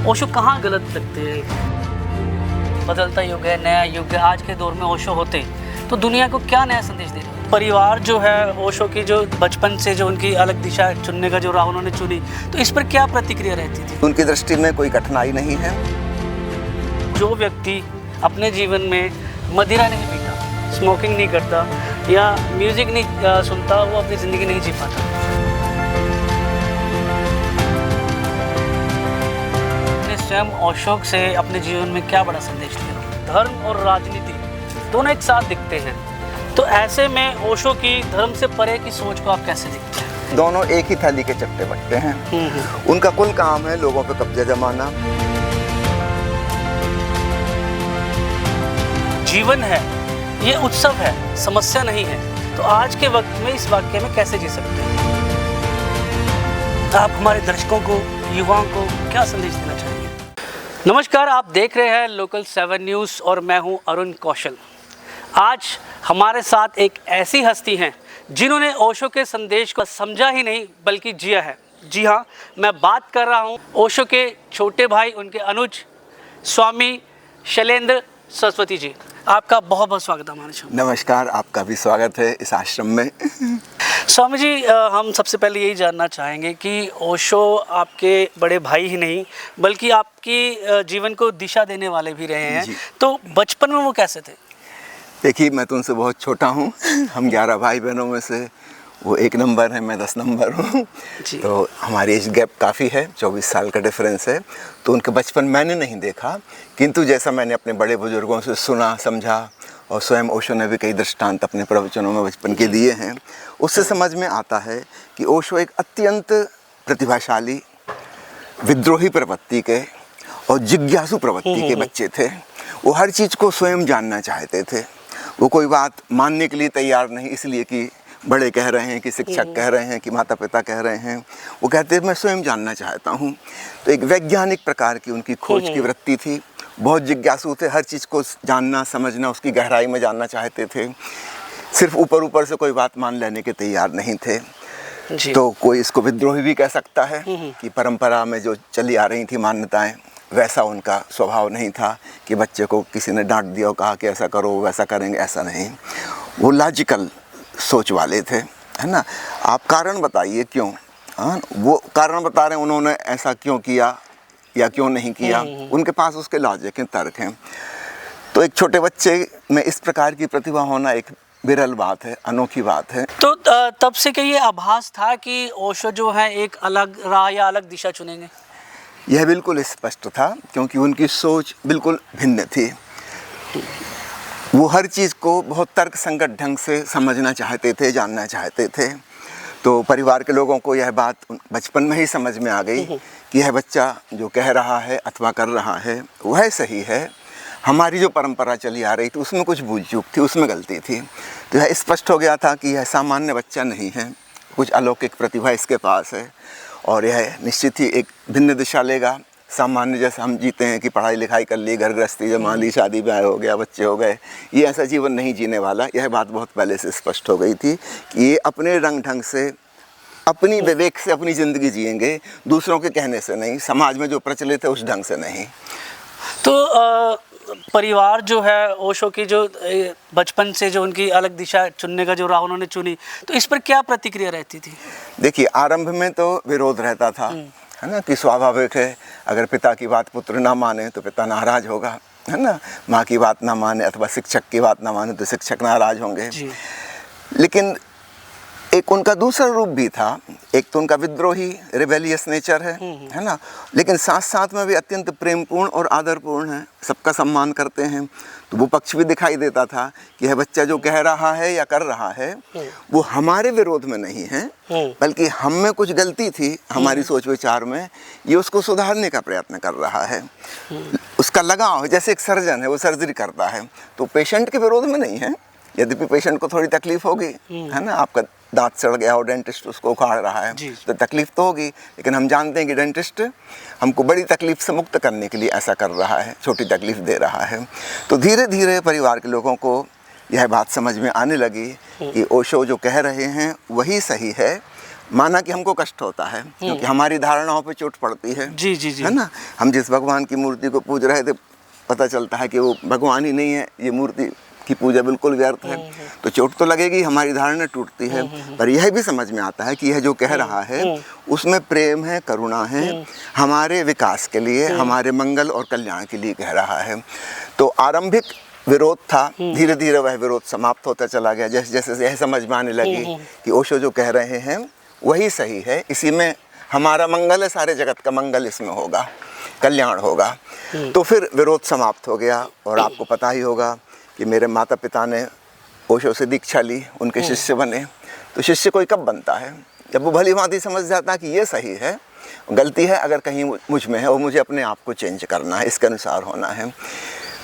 ओशो कहाँ गलत लगते हैं? बदलता युग है, नया युग है, आज के दौर में ओशो होते तो दुनिया को क्या नया संदेश दे रहे? परिवार जो है ओशो की जो बचपन से जो उनकी अलग दिशा चुनने का जो राह उन्होंने चुनी, तो इस पर क्या प्रतिक्रिया रहती थी? उनकी दृष्टि में कोई कठिनाई नहीं है। जो व्यक्ति अपने जीवन में मदिरा नहीं पीता, स्मोकिंग नहीं करता या म्यूजिक नहीं सुनता, वो अपनी ज़िंदगी नहीं जी पाता। अपने स्वयं ओशो से अपने जीवन में क्या बड़ा संदेश दिया? धर्म और राजनीति दोनों एक साथ दिखते हैं, तो ऐसे में ओशो की धर्म से परे की सोच को आप कैसे देखते हैं? दोनों एक ही थाली के चट्टे बट्टे हैं। उनका कुल काम है लोगों पे कब्जा जमाना। जीवन है, ये उत्सव है, समस्या नहीं है। तो आज के वक्त में इस वाक्य में कैसे जी सकते हैं? आप हमारे दर्शकों को, युवाओं को क्या संदेश देना चाहेंगे? नमस्कार, आप देख रहे हैं लोकल 7 न्यूज़ और मैं हूं अरुण कौशल। आज हमारे साथ एक ऐसी हस्ती हैं जिन्होंने ओशो के संदेश को समझा ही नहीं बल्कि जिया है। जी हाँ, मैं बात कर रहा हूँ ओशो के छोटे भाई, उनके अनुज स्वामी शैलेंद्र सरस्वती जी। आपका बहुत बहुत स्वागत है हमारे शो में। नमस्कार, आपका भी स्वागत है इस आश्रम में। स्वामी जी, हम सबसे पहले यही जानना चाहेंगे कि ओशो आपके बड़े भाई ही नहीं बल्कि आपकी जीवन को दिशा देने वाले भी रहे हैं, तो बचपन में वो कैसे थे? देखिए, मैं तो उनसे बहुत छोटा हूँ। हम 11 भाई बहनों में से वो 1 नंबर है, मैं 10 नंबर हूँ। तो हमारी एज गैप काफ़ी है, 24 साल का डिफरेंस है। तो उनका बचपन मैंने नहीं देखा, किंतु जैसा मैंने अपने बड़े बुजुर्गों से सुना समझा, और स्वयं ओशो ने भी कई दृष्टांत अपने प्रवचनों में बचपन के दिए हैं, उससे समझ में आता है कि ओशो एक अत्यंत प्रतिभाशाली, विद्रोही प्रवृत्ति के और जिज्ञासु प्रवृत्ति के बच्चे थे। वो हर चीज़ को स्वयं जानना चाहते थे। वो कोई बात मानने के लिए तैयार नहीं इसलिए कि बड़े कह रहे हैं, कि शिक्षक कह रहे हैं, कि माता पिता कह रहे हैं। वो कहते हैं मैं स्वयं जानना चाहता हूँ। तो एक वैज्ञानिक प्रकार की उनकी खोज की वृत्ति थी। बहुत जिज्ञासु थे, हर चीज़ को जानना समझना, उसकी गहराई में जानना चाहते थे। सिर्फ ऊपर ऊपर से कोई बात मान लेने के तैयार नहीं थे। तो कोई इसको विद्रोही भी कह सकता है कि परंपरा में जो चली आ रही थी मान्यताएं, वैसा उनका स्वभाव नहीं था कि बच्चे को किसी ने डांट दिया और कहा कि ऐसा करो वैसा करेंगे, ऐसा नहीं। वो लॉजिकल सोच वाले थे, है ना। आप कारण बताइए क्यों? हाँ, वो कारण बता रहे हैं उन्होंने ऐसा क्यों किया या क्यों नहीं किया, उनके पास उसके लॉजिक हैं, तर्क हैं। तो एक छोटे बच्चे में इस प्रकार की प्रतिभा होना एक विरल बात है, अनोखी बात है। तो तब से क्या ये आभास था कि ओशो जो है एक अलग राह या अलग दिशा चुनेंगे? यह बिल्कुल स्पष्ट था, क्योंकि उनकी सोच बिल्कुल भिन्न थी। वो हर चीज़ को बहुत तर्क संगत ढंग से समझना चाहते थे, जानना चाहते थे। तो परिवार के लोगों को यह बात बचपन में ही समझ में आ गई कि यह बच्चा जो कह रहा है अथवा कर रहा है वह सही है। हमारी जो परंपरा चली आ रही थी उसमें कुछ भूल चूक थी, उसमें गलती थी। तो यह स्पष्ट हो गया था कि यह सामान्य बच्चा नहीं है, कुछ अलौकिक प्रतिभा इसके पास है और यह निश्चित ही एक भिन्न दिशा लेगा। सामान्य जैसे हम जीते हैं कि पढ़ाई लिखाई कर ली, घर गृहस्थी जमा ली, शादी ब्याह हो गया, बच्चे हो गए, ये ऐसा जीवन नहीं जीने वाला। यह बात बहुत पहले से स्पष्ट हो गई थी कि ये अपने रंग ढंग से, अपनी विवेक से अपनी ज़िंदगी जिएंगे, दूसरों के कहने से नहीं, समाज में जो प्रचलित है उस ढंग से नहीं। तो परिवार जो है ओशो की जो बचपन से जो उनकी अलग दिशा चुनने का जो राह उन्होंने चुनी, तो इस पर क्या प्रतिक्रिया रहती थी? देखिए, आरंभ में तो विरोध रहता था, है ना, कि स्वाभाविक है, अगर पिता की बात पुत्र ना माने तो पिता नाराज होगा, है ना। माँ की बात ना माने अथवा शिक्षक की बात ना माने तो शिक्षक नाराज होंगे। लेकिन एक उनका दूसरा रूप भी था। एक तो उनका विद्रोही रिबेलियस नेचर है ना, लेकिन साथ साथ में भी अत्यंत प्रेमपूर्ण और आदरपूर्ण है, सबका सम्मान करते हैं। तो वो पक्ष भी दिखाई देता था कि यह बच्चा जो कह रहा है या कर रहा है वो हमारे विरोध में नहीं है, बल्कि हम में कुछ गलती थी हमारी सोच विचार में, ये उसको सुधारने का प्रयत्न कर रहा है। उसका लगाव, जैसे एक सर्जन है वो सर्जरी करता है तो पेशेंट के विरोध में नहीं है। यद्यपि पेशेंट को थोड़ी तकलीफ होगी, है ना, आपका दांत सड़ गया और डेंटिस्ट उसको उखाड़ रहा है तो तकलीफ तो होगी, लेकिन हम जानते हैं कि डेंटिस्ट हमको बड़ी तकलीफ से मुक्त करने के लिए ऐसा कर रहा है, छोटी तकलीफ दे रहा है। तो धीरे धीरे परिवार के लोगों को यह बात समझ में आने लगी कि ओशो जो कह रहे हैं वही सही है, माना कि हमको कष्ट होता है क्योंकि हमारी धारणाओं पे चोट पड़ती है। जी जी जी। है ना, हम जिस भगवान की मूर्ति को पूज रहे थे पता चलता है कि वो भगवान ही नहीं है, ये मूर्ति की पूजा बिल्कुल व्यर्थ है, तो चोट तो लगेगी, हमारी धारणा टूटती है। पर यह भी समझ में आता है कि यह जो कह रहा है उसमें प्रेम है, करुणा है, हमारे विकास के लिए, हमारे मंगल और कल्याण के लिए कह रहा है। तो आरंभिक विरोध था, धीरे धीरे वह विरोध समाप्त होता चला गया। जैसे जैसे यह समझ में आने लगी कि ओशो जो कह रहे हैं वही सही है, इसी में हमारा मंगल है, सारे जगत का मंगल इसमें होगा, कल्याण होगा, तो फिर विरोध समाप्त हो गया। और आपको पता ही होगा कि मेरे माता पिता ने ओशो से दीक्षा ली, उनके शिष्य बने। तो शिष्य कोई कब बनता है? जब वो भली भांति समझ जाता है कि ये सही है, गलती है अगर कहीं मुझ में है और मुझे अपने आप को चेंज करना है, इसके अनुसार होना है।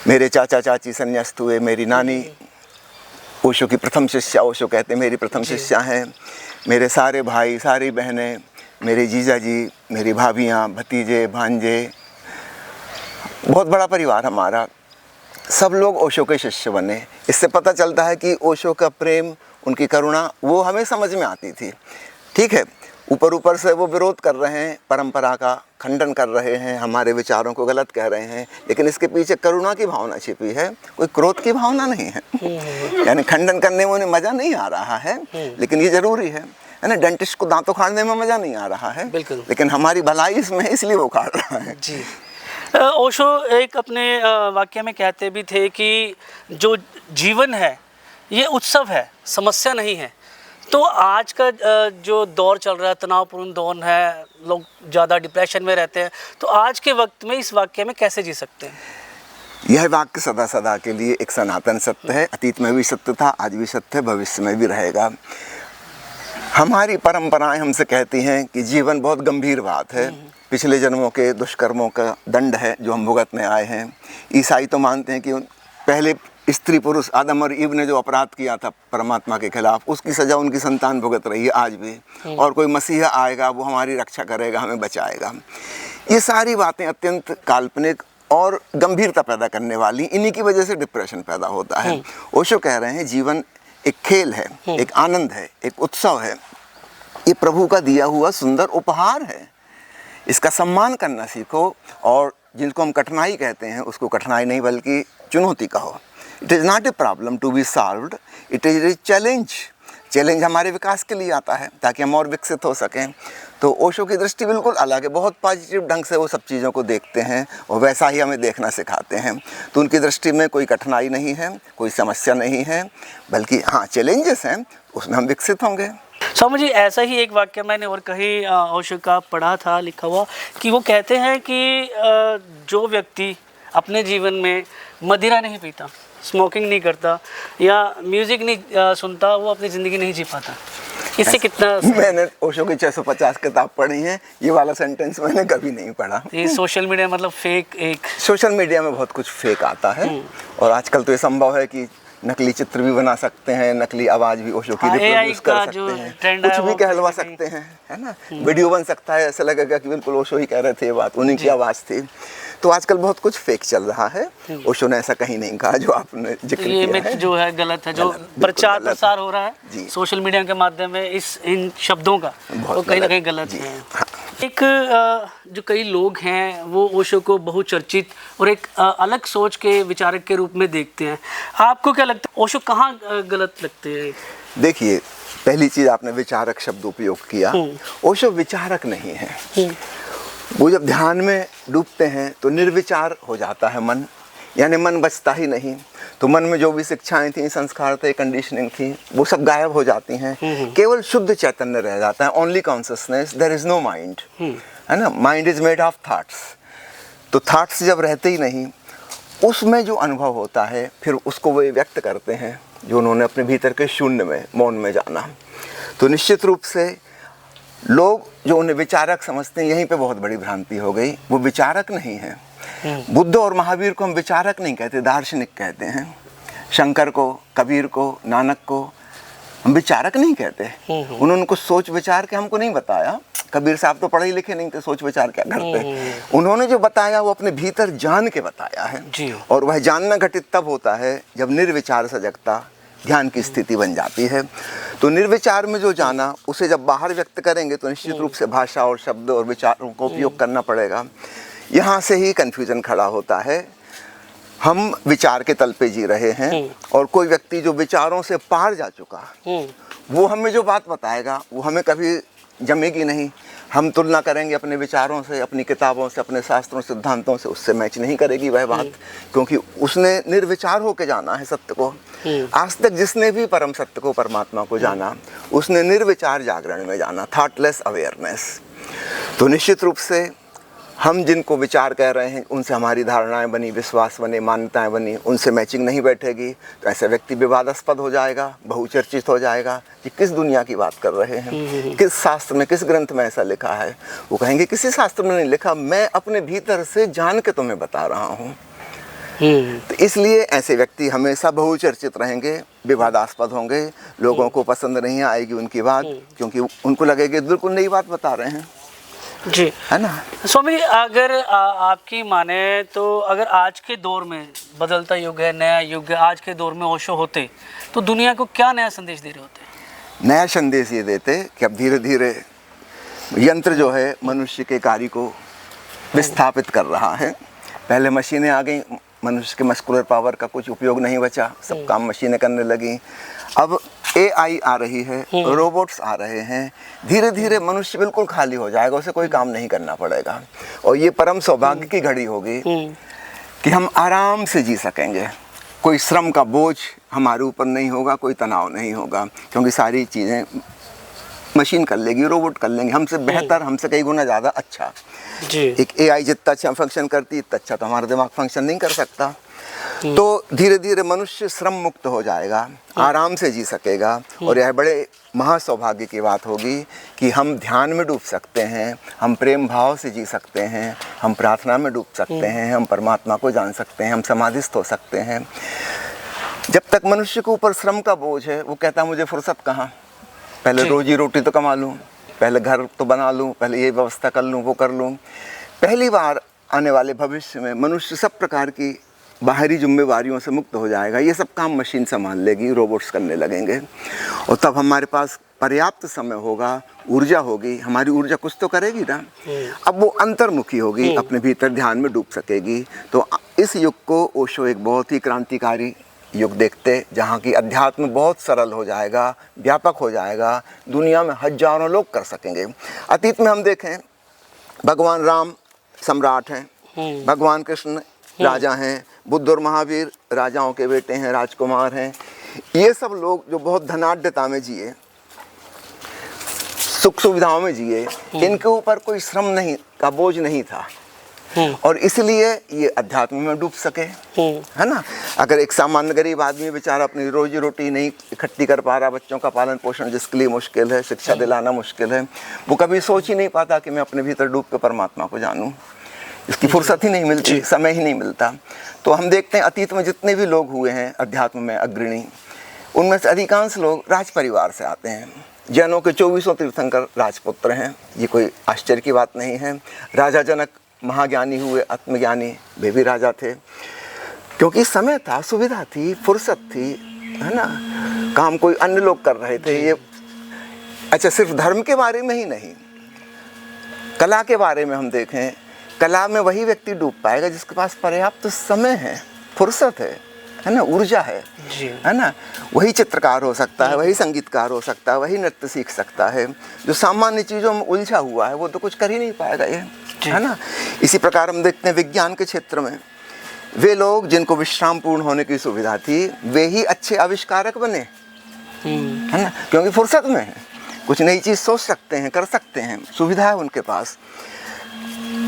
मेरे चाचा चाची संन्यास्त हुए, मेरी नानी ओशो की प्रथम शिष्या, ओशो कहते हैं मेरी प्रथम शिष्या हैं। मेरे सारे भाई, सारी बहनें, मेरे जीजा जी, मेरी भाभियाँ, भतीजे, भांजे, बहुत बड़ा परिवार हमारा, सब लोग ओशो के शिष्य बने। इससे पता चलता है कि ओशो का प्रेम, उनकी करुणा वो हमें समझ में आती थी। ठीक है, ऊपर ऊपर से वो विरोध कर रहे हैं, परंपरा का खंडन कर रहे हैं, हमारे विचारों को गलत कह रहे हैं, लेकिन इसके पीछे करुणा की भावना छिपी है, कोई क्रोध की भावना नहीं है। यानी खंडन करने में उन्हें मज़ा नहीं आ रहा है, लेकिन ये ज़रूरी है ना। डेंटिस्ट को दांत उखाड़ने में मज़ा नहीं आ रहा है, लेकिन हमारी भलाई इसमें है, इसलिए वो उखाड़ रहा है। जी। ओशो एक अपने वाक्य में कहते भी थे कि जो जीवन है ये उत्सव है, समस्या नहीं है। तो आज का जो दौर चल रहा है, तनावपूर्ण दौर है, लोग ज़्यादा डिप्रेशन में रहते हैं, तो आज के वक्त में इस वाक्य में कैसे जी सकते हैं? यह वाक्य सदा सदा के लिए एक सनातन सत्य है, अतीत में भी सत्य था, आज भी सत्य है, भविष्य में भी रहेगा। हमारी परंपराएं हमसे कहती हैं कि जीवन बहुत गंभीर बात है, पिछले जन्मों के दुष्कर्मों का दंड है जो हम भुगतने आए हैं। ईसाई तो मानते हैं कि पहले स्त्री पुरुष आदम और ईव ने जो अपराध किया था परमात्मा के खिलाफ, उसकी सज़ा उनकी संतान भुगत रही है आज भी, और कोई मसीहा आएगा वो हमारी रक्षा करेगा, हमें बचाएगा। ये सारी बातें अत्यंत काल्पनिक और गंभीरता पैदा करने वाली, इन्हीं की वजह से डिप्रेशन पैदा होता है। ओशो कह रहे हैं जीवन एक खेल है, एक आनंद है, एक उत्सव है, ये प्रभु का दिया हुआ सुंदर उपहार है, इसका सम्मान करना सीखो। और जिनको हम कठिनाई कहते हैं उसको कठिनाई नहीं बल्कि चुनौती कहो। It is not a problem to be solved, it is a challenge. Challenge हमारे विकास के लिए आता है ताकि हम और विकसित हो सकें। तो ओशो की दृष्टि बिल्कुल अलग है, बहुत पॉजिटिव ढंग से वो सब चीज़ों को देखते हैं और वैसा ही हमें देखना सिखाते हैं। तो उनकी दृष्टि में कोई कठिनाई नहीं है, कोई समस्या नहीं है, बल्कि हाँ चैलेंजेस हैं, उसमें हम विकसित होंगे। स्वामी जी, ऐसा ही एक वाक्य मैंने और कहीं ओशो का पढ़ा था, लिखा हुआ, कि वो कहते हैं कि जो व्यक्ति अपने जीवन में मदिरा नहीं पीता, स्मोकिंग नहीं करता या म्यूज़िक नहीं सुनता, वो अपनी ज़िंदगी नहीं जी पाता। इससे कितना मैंने ओशो की 650 किताब पढ़ी हैं, ये वाला सेंटेंस मैंने कभी नहीं पढ़ा। ये सोशल मीडिया मतलब फेक, एक सोशल मीडिया में बहुत कुछ फेक आता है, और आजकल तो ये संभव है कि नकली चित्र भी बना सकते हैं, नकली आवाज़ भी ओशो की रिप्रोड्यूस कर सकते हैं, कुछ भी कहलवा सकते हैं, है ना। वीडियो बन सकता है, ऐसा लगेगा कि बिल्कुल ओशो ही कह रहे थे ये बात, उन्हीं की आवाज़ थी। तो आजकल बहुत कुछ फेक चल रहा है। ओशो ने ऐसा कहीं नहीं कहा जो आपने जिक्र ये किया है। जो है गलत है, जो प्रचार प्रसार हो रहा है सोशल मीडिया के माध्यम में इन शब्दों का, वो कहीं ना कहीं गलत है। एक जो कई लोग हैं वो ओशो को बहुचर्चित और एक अलग सोच के विचारक के रूप में देखते हैं। आपको क्या लगता है ओशो कहाँ गलत लगते हैं? देखिए, पहली चीज़ आपने विचारक शब्द उपयोग किया। ओशो विचारक नहीं है। वो जब ध्यान में डूबते हैं तो निर्विचार हो जाता है मन, यानी मन बचता ही नहीं। तो मन में जो भी शिक्षाएं थी, संस्कार थे, कंडीशनिंग थी, वो सब गायब हो जाती हैं। केवल शुद्ध चैतन्य रह जाता है, only consciousness, there is no mind, है ना। Mind is made of thoughts. तो थॉट्स जब रहते ही नहीं, उसमें जो अनुभव होता है फिर उसको वो व्यक्त करते हैं जो उन्होंने अपने भीतर के शून्य में, मौन में जाना। तो निश्चित रूप से लोग जो उन्हें विचारक समझते हैं, यहीं पे बहुत बड़ी भ्रांति हो गई। वो विचारक नहीं है। बुद्ध और महावीर को हम विचारक नहीं कहते, दार्शनिक कहते हैं। शंकर को, कबीर को, नानक को हम विचारक नहीं कहते। उन्होंने कुछ सोच विचार के हमको नहीं बताया। कबीर साहब तो पढ़े लिखे नहीं थे, सोच विचार क्या करते। उन्होंने जो बताया वो अपने भीतर जान के बताया है। और वह जानना घटित तब होता है जब निर्विचार सजगता, ध्यान की स्थिति बन जाती है। तो निर्विचार में जो जाना, उसे जब बाहर व्यक्त करेंगे तो निश्चित रूप से भाषा और शब्द और विचारों को उपयोग करना पड़ेगा। यहाँ से ही कन्फ्यूजन खड़ा होता है। हम विचार के तल पे जी रहे हैं और कोई व्यक्ति जो विचारों से पार जा चुका, वो हमें जो बात बताएगा वो हमें कभी जमेगी नहीं। हम तुलना करेंगे अपने विचारों से, अपनी किताबों से, अपने शास्त्रों सिद्धांतों से, उससे मैच नहीं करेगी वह बात, क्योंकि उसने निर्विचार होकर जाना है सत्य को। आज तक जिसने भी परम सत्य को, परमात्मा को जाना, उसने निर्विचार जागरण में जाना, थॉटलेस अवेयरनेस। तो निश्चित रूप से हम जिनको विचार कह रहे हैं उनसे हमारी धारणाएं बनी, विश्वास बने, मान्यताएं बनी, उनसे मैचिंग नहीं बैठेगी तो ऐसा व्यक्ति विवादास्पद हो जाएगा, बहुचर्चित हो जाएगा कि किस दुनिया की बात कर रहे हैं, किस शास्त्र में, किस ग्रंथ में ऐसा लिखा है। वो कहेंगे किसी शास्त्र में नहीं लिखा, मैं अपने भीतर से जान के तुम्हें बता रहा हूँ। तो इसलिए ऐसे व्यक्ति हमेशा बहुचर्चित रहेंगे, विवादास्पद होंगे, लोगों को पसंद नहीं आएगी उनकी बात, क्योंकि उनको लगेगी बिल्कुल नई बात बता रहे हैं जी, है ना। स्वामी जी, अगर आपकी माने तो अगर आज के दौर में बदलता युग है, नया युग है, आज के दौर में ओशो होते तो दुनिया को क्या नया संदेश दे रहे होते? नया संदेश ये देते कि अब धीरे धीरे यंत्र जो है मनुष्य के कार्य को विस्थापित कर रहा है। पहले मशीनें आ गई, मनुष्य के मस्कुलर पावर का कुछ उपयोग नहीं बचा, सब काम मशीनें करने लगी। अब AI आ रही है, रोबोट्स आ रहे हैं, धीरे धीरे मनुष्य बिल्कुल खाली हो जाएगा, उसे कोई काम नहीं करना पड़ेगा। और ये परम सौभाग्य की घड़ी होगी कि हम आराम से जी सकेंगे, कोई श्रम का बोझ हमारे ऊपर नहीं होगा, कोई तनाव नहीं होगा, क्योंकि सारी चीज़ें मशीन कर लेगी, रोबोट कर लेंगे, हमसे बेहतर, हमसे कई गुना ज़्यादा अच्छा जी। एक AI जितना अच्छा फंक्शन करती है, इतना अच्छा तो हमारा दिमाग फंक्शन नहीं कर सकता। तो धीरे धीरे मनुष्य श्रम मुक्त हो जाएगा, आराम से जी सकेगा। और यह बड़े महासौभाग्य की बात होगी कि हम ध्यान में डूब सकते हैं, हम प्रेम भाव से जी सकते हैं, हम प्रार्थना में डूब सकते हैं, हम परमात्मा को जान सकते हैं, हम समाधिस्थ हो सकते हैं। जब तक मनुष्य के ऊपर श्रम का बोझ है, वो कहता मुझे फुर्सत कहाँ, पहले रोजी रोटी तो कमा लूँ, पहले घर तो बना लूँ, पहले ये व्यवस्था कर लूँ, वो कर लूँ। पहली बार आने वाले भविष्य में मनुष्य सब प्रकार की बाहरी जिम्मेवारियों से मुक्त हो जाएगा, ये सब काम मशीन संभाल लेगी, रोबोट्स करने लगेंगे। और तब हमारे पास पर्याप्त समय होगा, ऊर्जा होगी, हमारी ऊर्जा कुछ तो करेगी ना। अब वो अंतर्मुखी होगी, अपने भीतर ध्यान में डूब सकेगी। तो इस युग को ओशो एक बहुत ही क्रांतिकारी युग देखते, जहाँ की अध्यात्म बहुत सरल हो जाएगा, व्यापक हो जाएगा, दुनिया में हजारों लोग कर सकेंगे। अतीत में हम देखें, भगवान राम सम्राट हैं, भगवान कृष्ण राजा हैं, बुद्ध और महावीर राजाओं के बेटे हैं, राजकुमार हैं। ये सब लोग जो बहुत धनाढ्यता में जिए, सुख सुविधाओं में जिए, इनके ऊपर कोई श्रम नहीं का बोझ नहीं था, और इसलिए ये अध्यात्म में डूब सके, है ना। अगर एक सामान्य गरीब आदमी बेचारा अपनी रोजी रोटी नहीं इकट्ठी कर पा रहा, बच्चों का पालन पोषण जिसके लिए मुश्किल है, शिक्षा दिलाना मुश्किल है, वो कभी सोच ही नहीं पाता कि मैं अपने भीतर डूब के परमात्मा को जानूं। इसकी फुर्सत ही नहीं मिलती, समय ही नहीं मिलता। तो हम देखते हैं अतीत में जितने भी लोग हुए हैं अध्यात्म में अग्रणी, उनमें से अधिकांश लोग राज परिवार से आते हैं। जैनों के 24 तीर्थंकर राजपुत्र हैं, ये कोई आश्चर्य की बात नहीं है। राजा जनक महाज्ञानी हुए, आत्मज्ञानी, वे भी राजा थे, क्योंकि समय था, सुविधा थी, फुर्सत थी, है ना। काम कोई अन्य लोग कर रहे थे। ये अच्छा, सिर्फ धर्म के बारे में ही नहीं, कला के बारे में हम देखें, कला में वही व्यक्ति डूब पाएगा जिसके पास पर्याप्त समय है, फुर्सत है ना, ऊर्जा है ना। वही चित्रकार हो सकता है, वही संगीतकार हो सकता है, वही नृत्य सीख सकता है। जो सामान्य चीज़ों में उलझा हुआ है वो तो कुछ कर ही नहीं पाएगा, ये है ना। इसी प्रकार हम देखते हैं विज्ञान के क्षेत्र में, वे लोग जिनको विश्राम पूर्ण होने की सुविधा थी, वे ही अच्छे आविष्कारक बने, है ना, क्योंकि फुर्सत में है, कुछ नई चीज़ सोच सकते हैं, कर सकते हैं, सुविधा है उनके पास।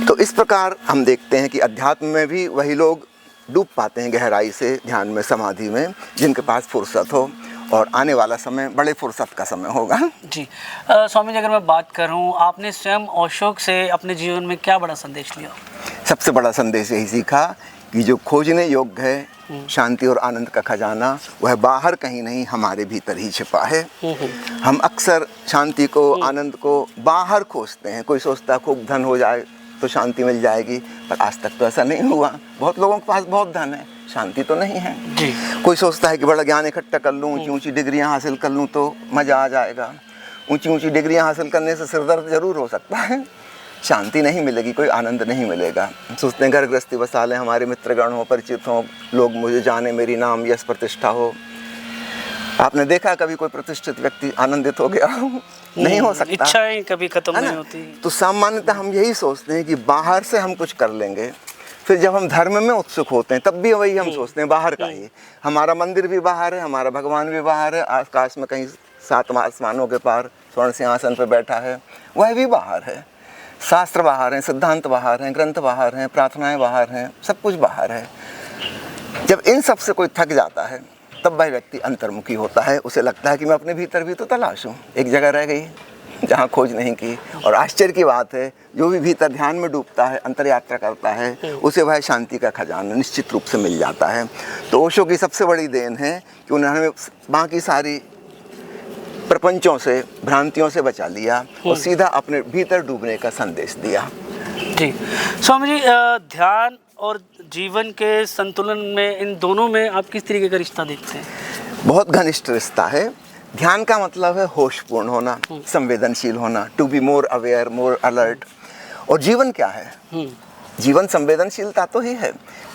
तो इस प्रकार हम देखते हैं कि अध्यात्म में भी वही लोग डूब पाते हैं गहराई से, ध्यान में, समाधि में, जिनके पास फुर्सत हो। और आने वाला समय बड़े फुर्सत का समय होगा। जी स्वामी जी, अगर मैं बात करूं, आपने स्वयं ओशो से अपने जीवन में क्या बड़ा संदेश लिया? सबसे बड़ा संदेश यही सीखा कि जो खोजने योग्य है शांति और आनंद का खजाना, वह बाहर कहीं नहीं, हमारे भीतर ही छिपा है। हम अक्सर शांति को, आनंद को बाहर खोजते हैं। कोई सोचता है खूब धन हो जाए तो शांति मिल जाएगी, पर आज तक तो ऐसा नहीं हुआ। बहुत लोगों के पास बहुत धन है, शांति तो नहीं है। जी। कोई सोचता है कि बड़ा ज्ञान इकट्ठा कर लूँ, ऊंची ऊंची डिग्रियां हासिल कर लूँ तो मज़ा आ जाएगा। ऊंची ऊंची डिग्रियां हासिल करने से सिरदर्द जरूर हो सकता है, शांति नहीं मिलेगी, कोई आनंद नहीं मिलेगा। सोचते हैं घर गृहस्थी बसा लें, हमारे मित्रगण हो, परिचित हों, लोग मुझे जाने, मेरी नाम यश प्रतिष्ठा हो। आपने देखा कभी कोई प्रतिष्ठित व्यक्ति आनंदित हो गया? नहीं हो सकता। इच्छाएं कभी खत्म नहीं होती। तो सामान्यतः हम यही सोचते हैं कि बाहर से हम कुछ कर लेंगे, फिर जब हम धर्म में उत्सुक होते हैं तब भी वही हम सोचते हैं बाहर का ही। हमारा मंदिर भी बाहर है, हमारा भगवान भी बाहर है, आकाश में कहीं सात आसमानों के पार स्वर्ण सिंहासन पर बैठा है, वह भी बाहर है। शास्त्र बाहर हैं, सिद्धांत बाहर हैं, ग्रंथ बाहर हैं, प्रार्थनाएं बाहर हैं, सब कुछ बाहर है। जब इन सब से कोई थक जाता है तब वह व्यक्ति अंतर्मुखी होता है। उसे लगता है कि मैं अपने भीतर भी तो तलाशूं, एक जगह रह गई जहाँ खोज नहीं की। और आश्चर्य की बात है, जो भी भीतर ध्यान में डूबता है, अंतर यात्रा करता है, उसे वह शांति का खजाना निश्चित रूप से मिल जाता है। तो ओशो की सबसे बड़ी देन है कि उन्होंने बाकी सारी प्रपंचों से, भ्रांतियों से बचा लिया और सीधा अपने भीतर डूबने का संदेश दिया। जी स्वामी जी, ध्यान और जीवन के संतुलन में, इन दोनों में आप किस तरीके का रिश्ता देखते हैं? बहुत घनिष्ठ रिश्ता है। ध्यान का मतलब है होशपूर्ण होना, संवेदनशील होना, to be more aware, more alert. और जीवन क्या है? जीवन संवेदनशीलता तो ही है।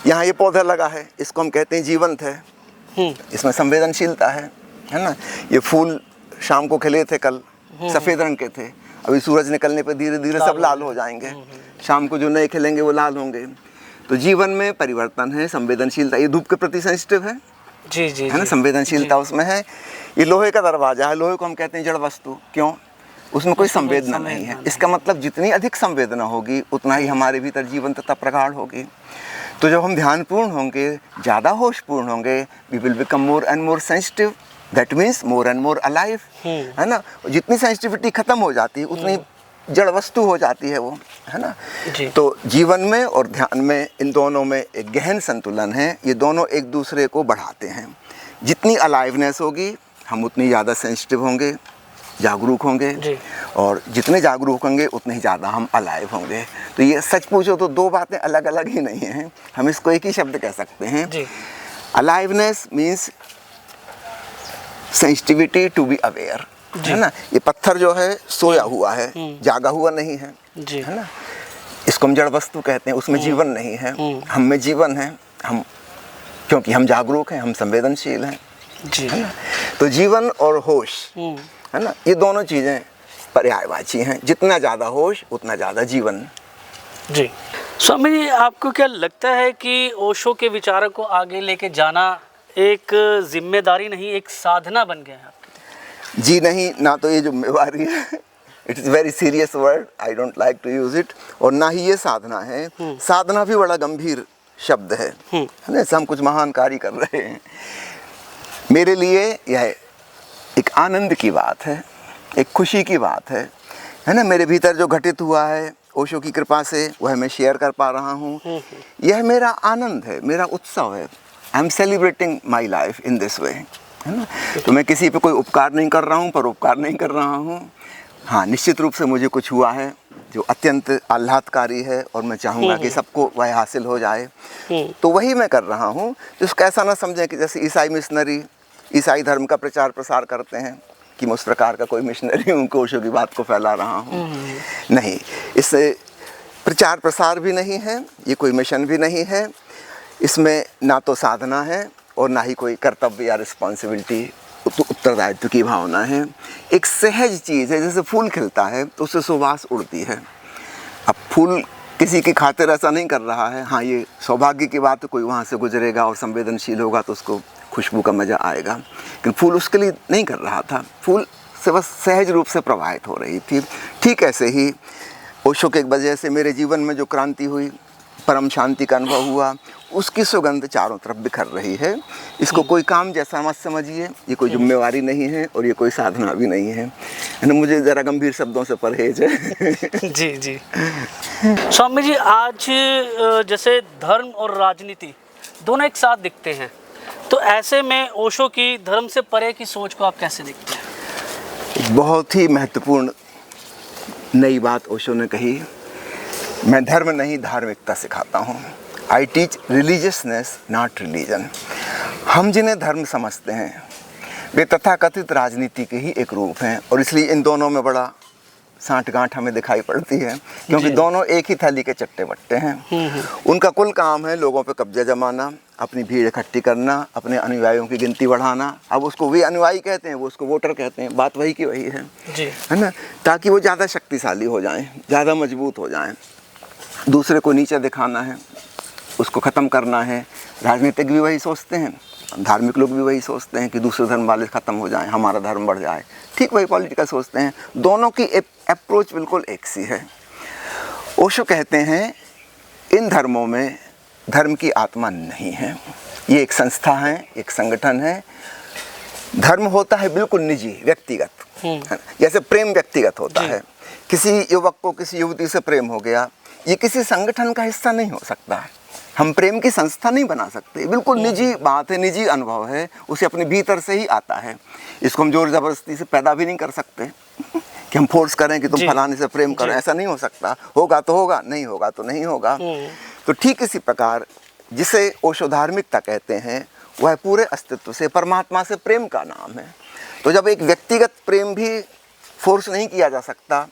यहाँ ये पौधा लगा है, इसको हम कहते हैं जीवंत है, इसमें संवेदनशीलता है ना। ये फूल शाम को खिले थे, कल सफ़ेद रंग के थे, अभी सूरज निकलने पर धीरे धीरे सब लाल हो जाएंगे। शाम को जो नए खिलेंगे वो लाल होंगे। तो जीवन में परिवर्तन है, संवेदनशीलता। ये धूप के प्रति सेंसिटिव है, जी जी, है ना, संवेदनशीलता उसमें है। ये लोहे का दरवाजा है, लोहे को हम कहते हैं जड़ वस्तु, क्यों? उसमें कोई संवेदना नहीं है। इसका मतलब जितनी अधिक संवेदना होगी उतना ही हमारे भीतर जीवंतता प्रगाढ़ होगी। तो जब हम ध्यानपूर्ण होंगे, ज़्यादा होशपूर्ण होंगे, we will become more and more sensitive, that means more and more alive, है ना। जितनी सेंसिटिविटी खत्म हो जाती है उतनी जड़ वस्तु हो जाती है वो, है ना। तो जीवन में और ध्यान में, इन दोनों में एक गहन संतुलन है। ये दोनों एक दूसरे को बढ़ाते हैं। जितनी अलाइवनेस होगी हम उतनी ज़्यादा सेंसिटिव होंगे, जागरूक होंगे, और जितने जागरूक होंगे उतने ही ज़्यादा हम अलाइव होंगे। तो ये सच पूछो तो दो बातें अलग अलग ही नहीं हैं, हम इसको एक ही शब्द कह सकते हैं। Aliveness means sensitivity to be aware, है ना। ये पत्थर जो है सोया हुआ है, जागा हुआ नहीं है, है ना। इसको हम जड़ वस्तु कहते हैं, उसमें जीवन नहीं है। हम में जीवन है, हम क्योंकि हम जागरूक हैं, हम संवेदनशील हैं, है ना। तो जीवन और होश, है ना, ये दोनों चीज़ें पर्यायवाची हैं। जितना ज़्यादा होश उतना ज़्यादा जीवन। जी स्वामी जी, आपको क्या लगता है कि ओशो के विचारों को आगे लेके जाना एक जिम्मेदारी नहीं, एक साधना बन गया है आपके? जी नहीं, ना तो ये जिम्मेवारी है, it is very serious word, I don't like to use it, और ना ही ये साधना है। साधना भी बड़ा गंभीर शब्द है ना, जैसे हम कुछ महान कार्य कर रहे हैं। मेरे लिए यह एक आनंद की बात है, एक खुशी की बात है ना। मेरे भीतर जो घटित हुआ है ओशो की कृपा से, वह मैं शेयर कर पा रहा हूँ। यह मेरा आनंद है, मेरा उत्सव है। I am celebrating my life in this way, है ना। तो मैं किसी पे कोई उपकार नहीं कर रहा हूँ, परोपकार नहीं कर रहा हूँ। हाँ, निश्चित रूप से मुझे कुछ हुआ है जो अत्यंत आह्लादकारी है, और मैं चाहूँगा कि सबको वह हासिल हो जाए। तो वही मैं कर रहा हूँ। जिसको ऐसा ना समझें कि जैसे ईसाई मिशनरी ईसाई धर्म का प्रचार प्रसार करते हैं कि मैं उस प्रकार का कोई मिशनरी हूँ, ओशो की बात को फैला रहा हूँ। नहीं, इससे प्रचार प्रसार भी नहीं है, ये कोई मिशन भी नहीं है। इसमें ना तो साधना है और ना ही कोई कर्तव्य या रिस्पॉन्सिबिलिटी, उत्तरदायित्व की भावना है। एक सहज चीज़ है, जैसे फूल खिलता है तो उससे सुवास उड़ती है। अब फूल किसी की खातिर ऐसा नहीं कर रहा है। हाँ, ये सौभाग्य की बात है, कोई वहाँ से गुजरेगा और संवेदनशील होगा तो उसको खुशबू का मज़ा आएगा, लेकिन फूल उसके लिए नहीं कर रहा था, फूल से बस सहज रूप से प्रवाहित हो रही थी। ठीक ऐसे ही ओशो के वजह से मेरे जीवन में जो क्रांति हुई, परम शांति का अनुभव हुआ, उसकी सुगंध चारों तरफ बिखर रही है। इसको कोई काम जैसा मत समझिए, ये कोई जिम्मेवारी नहीं है और ये कोई साधना भी नहीं है ना। मुझे ज़रा गंभीर शब्दों से परहेज है। जी जी। स्वामी जी, आज जैसे धर्म और राजनीति दोनों एक साथ दिखते हैं, तो ऐसे में ओशो की धर्म से परे की सोच को आप कैसे देखते हैं? बहुत ही महत्वपूर्ण नई बात ओशो ने कही। मैं धर्म नहीं, धार्मिकता सिखाता हूँ। I teach religiousness not religion. हम जिन्हें धर्म समझते हैं वे तथाकथित राजनीति के ही एक रूप हैं, और इसलिए इन दोनों में बड़ा साँठ-गाँठ हमें दिखाई पड़ती है, क्योंकि दोनों एक ही थाली के चट्टे बट्टे हैं। उनका कुल काम है लोगों पे कब्जा जमाना, अपनी भीड़ इकट्ठी करना, अपने अनुयायियों की गिनती बढ़ाना। अब उसको वे अनुयायी कहते हैं, वो उसको वोटर कहते हैं, बात वही की वही है ना, ताकि वो ज़्यादा शक्तिशाली हो जाएं, ज़्यादा मजबूत हो जाएं। दूसरे को नीचे दिखाना है, उसको ख़त्म करना है। राजनीतिक भी वही सोचते हैं, धार्मिक लोग भी वही सोचते हैं कि दूसरे धर्म वाले ख़त्म हो जाएं, हमारा धर्म बढ़ जाए। ठीक वही पॉलिटिकल सोचते हैं। दोनों की अप्रोच बिल्कुल एक सी है। ओशो कहते हैं इन धर्मों में धर्म की आत्मा नहीं है, ये एक संस्था है, एक संगठन है। धर्म होता है बिल्कुल निजी, व्यक्तिगत। जैसे प्रेम व्यक्तिगत होता है, किसी युवक को किसी युवती से प्रेम हो गया, ये किसी संगठन का हिस्सा नहीं हो सकता। हम प्रेम की संस्था नहीं बना सकते, बिल्कुल निजी बात है, निजी अनुभव है, उसे अपने भीतर से ही आता है। इसको हम जोर ज़बरदस्ती से पैदा भी नहीं कर सकते कि हम फोर्स करें कि तुम फलाने से प्रेम करो, ऐसा नहीं हो सकता। होगा तो होगा, नहीं होगा तो नहीं होगा। तो ठीक इसी प्रकार जिसे ओशो धार्मिकता कहते हैं, वह पूरे अस्तित्व से, परमात्मा से प्रेम का नाम है। तो जब एक व्यक्तिगत प्रेम भी फोर्स नहीं किया जा सकता,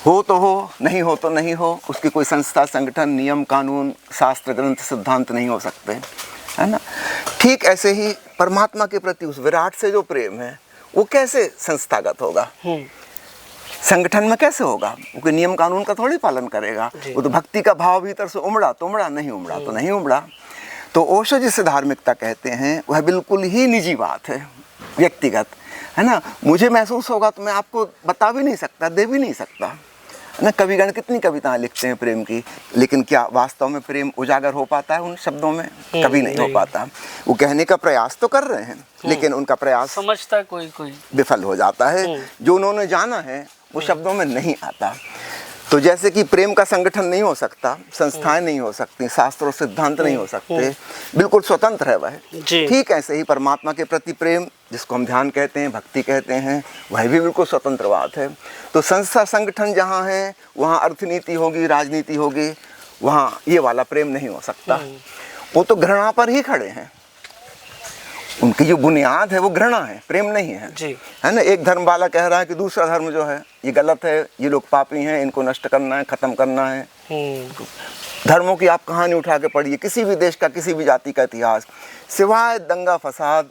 हो तो हो, नहीं हो तो नहीं हो, उसकी कोई संस्था, संगठन, नियम, कानून, शास्त्र, ग्रंथ, सिद्धांत नहीं हो सकते, है ना। ठीक ऐसे ही परमात्मा के प्रति उस विराट से जो प्रेम है, वो कैसे संस्थागत होगा, संगठन में कैसे होगा? वो कोई नियम कानून का थोड़ी पालन करेगा। वो तो भक्ति का भाव भीतर से उमड़ा तो उमड़ा, नहीं उमड़ा तो नहीं उमड़ा। तो ओशो जिसे धार्मिकता कहते हैं, वह बिल्कुल ही निजी बात है, व्यक्तिगत, है ना। मुझे महसूस होगा तो मैं आपको बता भी नहीं सकता, दे भी नहीं सकता, ना। कविगण कितनी कविताएं लिखते हैं प्रेम की, लेकिन क्या वास्तव में प्रेम उजागर हो पाता है उन शब्दों में? कभी नहीं हो पाता। वो कहने का प्रयास तो कर रहे हैं, लेकिन उनका प्रयास समझता कोई विफल हो जाता है। जो उन्होंने जाना है वो शब्दों में नहीं आता। तो जैसे कि प्रेम का संगठन नहीं हो सकता, संस्थाएं नहीं हो सकती, शास्त्र और सिद्धांत नहीं हो सकते, बिल्कुल स्वतंत्र है वह। ठीक ऐसे ही परमात्मा के प्रति प्रेम, जिसको हम ध्यान कहते हैं, भक्ति कहते हैं, वह भी बिल्कुल स्वतंत्र बात है। तो संस्था, संगठन जहाँ है वहाँ अर्थनीति होगी, राजनीति होगी, वहाँ ये वाला प्रेम नहीं हो सकता। वो तो घृणा पर ही खड़े हैं, उनकी जो बुनियाद है वो घृणा है, प्रेम नहीं है, है ना। एक धर्म वाला कह रहा है कि दूसरा धर्म जो है ये गलत है, ये लोग पापी हैं, इनको नष्ट करना है, ख़त्म करना है। धर्मों की आप कहानी उठा के पढ़िए, किसी भी देश का, किसी भी जाति का इतिहास, सिवाय दंगा फसाद,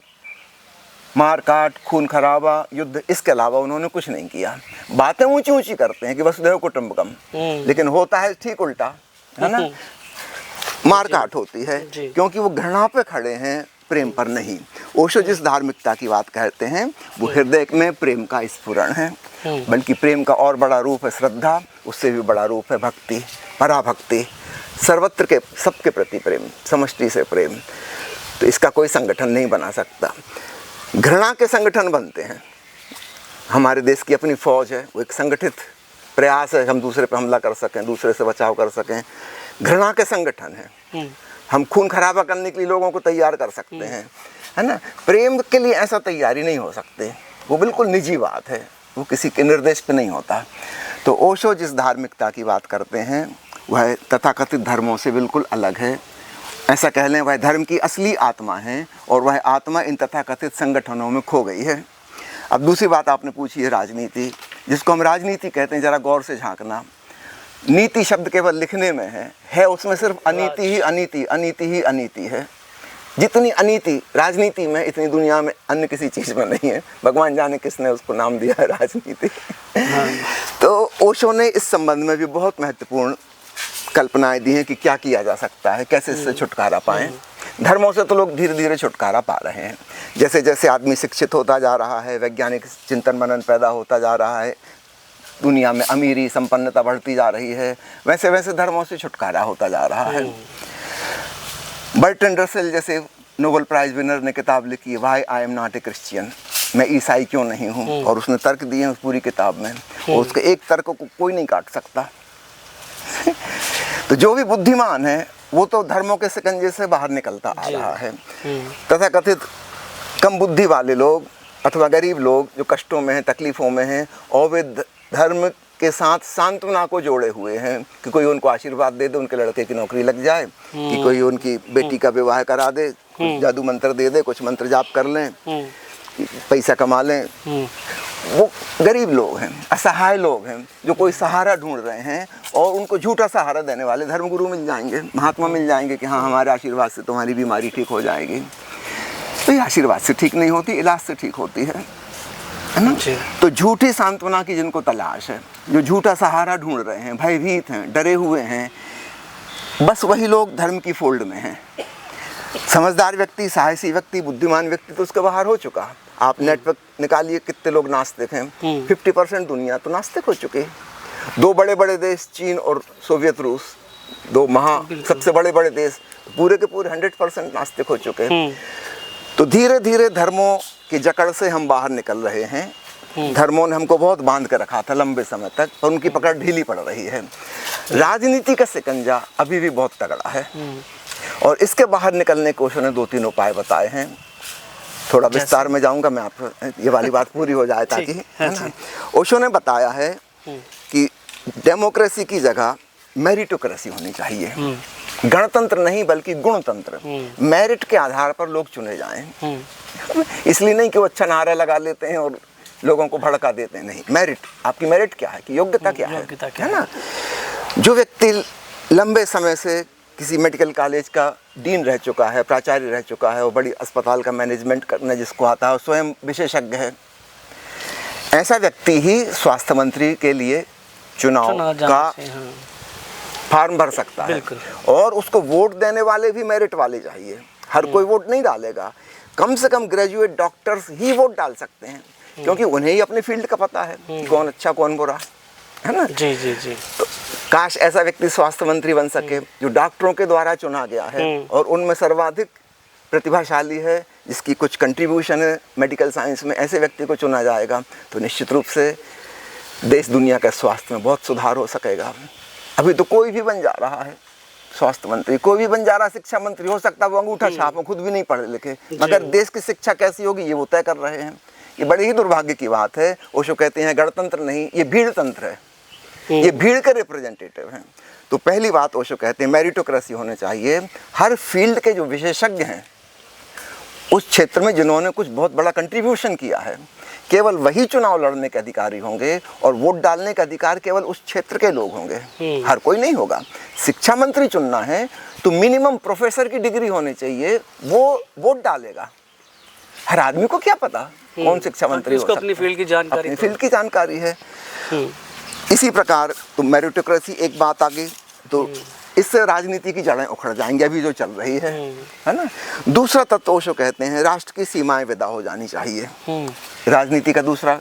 मार काट, खून खराबा, युद्ध, इसके अलावा उन्होंने कुछ नहीं किया। बातें ऊंची ऊंची करते हैं कि वसुधैव कुटुंबकम, लेकिन होता है ठीक उल्टा, है ना। मार काट होती है, क्योंकि वो घृणा पे खड़े हैं, प्रेम पर नहीं। ओशो जिस धार्मिकता की बात कहते हैं, वो हृदय में प्रेम का स्फुरण है, बल्कि प्रेम का और बड़ा रूप है श्रद्धा, उससे भी बड़ा रूप है भक्ति, पराभक्ति, सर्वत्र के, सबके प्रति प्रेम, समष्टि से प्रेम। तो इसका कोई संगठन नहीं बना सकता। घृणा के संगठन बनते हैं। हमारे देश की अपनी फौज है, वो एक संगठित प्रयास है, हम दूसरे पर हमला कर सकें, दूसरे से बचाव कर सकें। घृणा के संगठन है, हम खून खराबा करने के लिए लोगों को तैयार कर सकते हैं, है ना। प्रेम के लिए ऐसा तैयारी नहीं हो सकते, वो बिल्कुल निजी बात है, वो किसी के निर्देश पे नहीं होता। तो ओशो जिस धार्मिकता की बात करते हैं, वह तथाकथित धर्मों से बिल्कुल अलग है। ऐसा कह लें, वह धर्म की असली आत्मा है, और वह आत्मा इन तथाकथित संगठनों में खो गई है। अब दूसरी बात आपने पूछी है राजनीति, जिसको हम राजनीति कहते हैं। ज़रा गौर से झांकना, नीति शब्द केवल लिखने में है उसमें सिर्फ अनीति ही अनीति, अनीति ही अनीति है। जितनी अनीति राजनीति में, इतनी दुनिया में अन्य किसी चीज़ में नहीं है। भगवान जाने किसने उसको नाम दिया है राजनीति। तो ओशो ने इस संबंध में भी बहुत महत्वपूर्ण कल्पनाएं दी हैं कि क्या किया जा सकता है, कैसे इससे छुटकारा पाएं। धर्मों से तो लोग धीरे धीरे छुटकारा पा रहे हैं। जैसे जैसे आदमी शिक्षित होता जा रहा है, वैज्ञानिक चिंतन मनन पैदा होता जा रहा है, दुनिया में अमीरी संपन्नता बढ़ती जा रही है, वैसे वैसे धर्मों से छुटकारा होता जा रहा है। बर्ट्रैंड रसेल जैसे नोबेल प्राइज विनर ने किताब लिखी है, why I am not a Christian, मैं ईसाई क्यों नहीं हूँ, और उसने तर्क दिए हैं उस पूरी किताब में, और उसके एक तर्क को कोई नहीं काट सकता। तो जो भी बुद्धिमान है वो तो धर्मों के शिकंजे से बाहर निकलता आ रहा है। तथा कथित कम बुद्धि वाले लोग अथवा गरीब लोग जो कष्टों में हैं, तकलीफ़ों में हैं, और वे धर्म के साथ सांत्वना को जोड़े हुए हैं कि कोई उनको आशीर्वाद दे दे, उनके लड़के की नौकरी लग जाए, कि कोई उनकी बेटी का विवाह करा दे, कुछ जादू मंत्र दे दे, कुछ मंत्र जाप कर लें, पैसा कमा लें। वो गरीब लोग हैं, असहाय लोग हैं, जो कोई सहारा ढूंढ रहे हैं, और उनको झूठा सहारा देने वाले धर्मगुरु मिल जाएंगे, महात्मा मिल जाएंगे कि हाँ हमारे आशीर्वाद से तुम्हारी बीमारी ठीक हो जाएगी। तो ये आशीर्वाद से ठीक नहीं होती, इलाज से ठीक होती है ना। तो झूठी सांत्वना की जिनको तलाश है, जो झूठा सहारा ढूंढ रहे हैं, भयभीत हैं, डरे हुए हैं, बस वही लोग धर्म की फोल्ड में हैं। समझदार व्यक्ति, साहसी व्यक्ति, बुद्धिमान व्यक्ति तो उसके बाहर हो चुका। आप नेटवर्क निकालिए, कितने लोग नास्तिक हैं। 50% दुनिया तो नास्तिक हो चुके। दो बड़े बड़े देश, चीन और सोवियत रूस, दो सबसे बड़े बड़े देश, पूरे के पूरे 100% नास्तिक हो चुके। तो धीरे धीरे धर्मों की जकड़ से हम बाहर निकल रहे हैं। धर्मों ने हमको बहुत बांध कर रखा था लंबे समय तक, और उनकी पकड़ ढीली पड़ रही है। राजनीति का शिकंजा अभी भी बहुत तगड़ा है, और इसके बाहर निकलने के ओशो ने 2-3 उपाय बताए हैं। थोड़ा विस्तार में जाऊंगा मैं, आप ये वाली बात पूरी हो जाए ताकि, है ना। ओशो ने बताया है कि डेमोक्रेसी की जगह मेरिटोक्रेसी होनी चाहिए। गणतंत्र नहीं बल्कि गुणतंत्र। मेरिट के आधार पर लोग चुने जाएं। इसलिए नहीं कि वो अच्छा नारा लगा लेते हैं और लोगों को भड़का देते हैं, नहीं। मेरिट, आपकी मेरिट क्या है, कि योग्यता क्या है ना। जो व्यक्ति लंबे समय से किसी मेडिकल कॉलेज का डीन रह चुका है, प्राचार्य रह चुका है, और बड़ी अस्पताल का मैनेजमेंट करना जिसको आता है, स्वयं विशेषज्ञ है, ऐसा व्यक्ति ही स्वास्थ्य मंत्री के लिए चुनाव का फॉर्म भर सकता है। और उसको वोट देने वाले भी मेरिट वाले चाहिए। हर कोई वोट नहीं डालेगा, कम से कम ग्रेजुएट डॉक्टर्स ही वोट डाल सकते हैं, क्योंकि उन्हें ही अपने फील्ड का पता है कि कौन अच्छा कौन बुरा है ना। जी जी जी। तो काश ऐसा व्यक्ति स्वास्थ्य मंत्री बन सके जो डॉक्टरों के द्वारा चुना गया है और उनमें सर्वाधिक प्रतिभाशाली है, जिसकी कुछ कंट्रीब्यूशन है मेडिकल साइंस में। ऐसे व्यक्ति को चुना जाएगा तो निश्चित रूप से देश दुनिया का स्वास्थ्य में बहुत सुधार हो सकेगा। अभी तो कोई भी बन जा रहा है स्वास्थ्य मंत्री, कोई भी बन जा रहा है शिक्षा मंत्री, हो सकता है वो अंगूठा छाप हो, खुद भी नहीं पढ़े लिखे, मगर देश की शिक्षा कैसी होगी ये वो तय कर रहे हैं। ये बड़ी ही दुर्भाग्य की बात है। ओशो कहते हैं गणतंत्र नहीं, ये भीड़ तंत्र है, ये भीड़ के रिप्रेजेंटेटिव हैं। तो पहली बात ओशो कहते हैं मेरिटोक्रेसी होने चाहिए। हर फील्ड के जो विशेषज्ञ हैं उस क्षेत्र में जिन्होंने कुछ बहुत बड़ा कंट्रीब्यूशन किया है, केवल वही चुनाव लड़ने के अधिकारी होंगे, और वोट डालने का अधिकार केवल उस क्षेत्र के लोग होंगे, हर कोई नहीं होगा। शिक्षा मंत्री चुनना है तो मिनिमम प्रोफेसर की डिग्री होनी चाहिए, वो वोट डालेगा। हर आदमी को क्या पता कौन शिक्षा मंत्री हो सकता है, अपनी फील्ड की जानकारी, अपनी फील्ड की जानकारी है। इसी प्रकार तो मेरिटोक्रेसी एक बात आ गई, तो इससे राजनीति की जड़ें उखड़ जाएंगी, अभी जो चल रही है ना। दूसरा तत्व ओशो कहते हैं राष्ट्र की सीमाएं विदा हो जानी चाहिए। राजनीति का दूसरा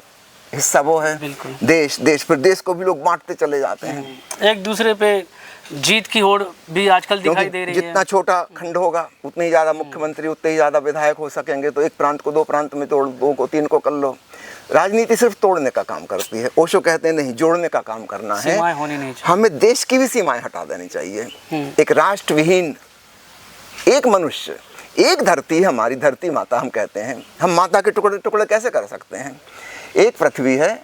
हिस्सा वो है देश। देश पर देश को भी लोग बांटते चले जाते हैं, एक दूसरे पे जीत की होड़ भी आजकल दिखाई दे रही है। जितना छोटा खंड होगा उतने ही ज़्यादा मुख्यमंत्री, उतने ही ज़्यादा विधायक हो सकेंगे। तो एक प्रांत को 2 प्रांत में तोड़, 2 को 3 को कर लो। राजनीति सिर्फ तोड़ने का काम करती है। ओशो कहते हैं नहीं, जोड़ने का काम करना है। सीमाएं होनी नहीं चाहिए। हमें देश की भी सीमाएं हटा देनी चाहिए। एक राष्ट्र विहीन एक मनुष्य, एक धरती है हमारी, धरती माता हम कहते हैं। हम माता के टुकड़े टुकड़े कैसे कर सकते हैं? एक पृथ्वी है,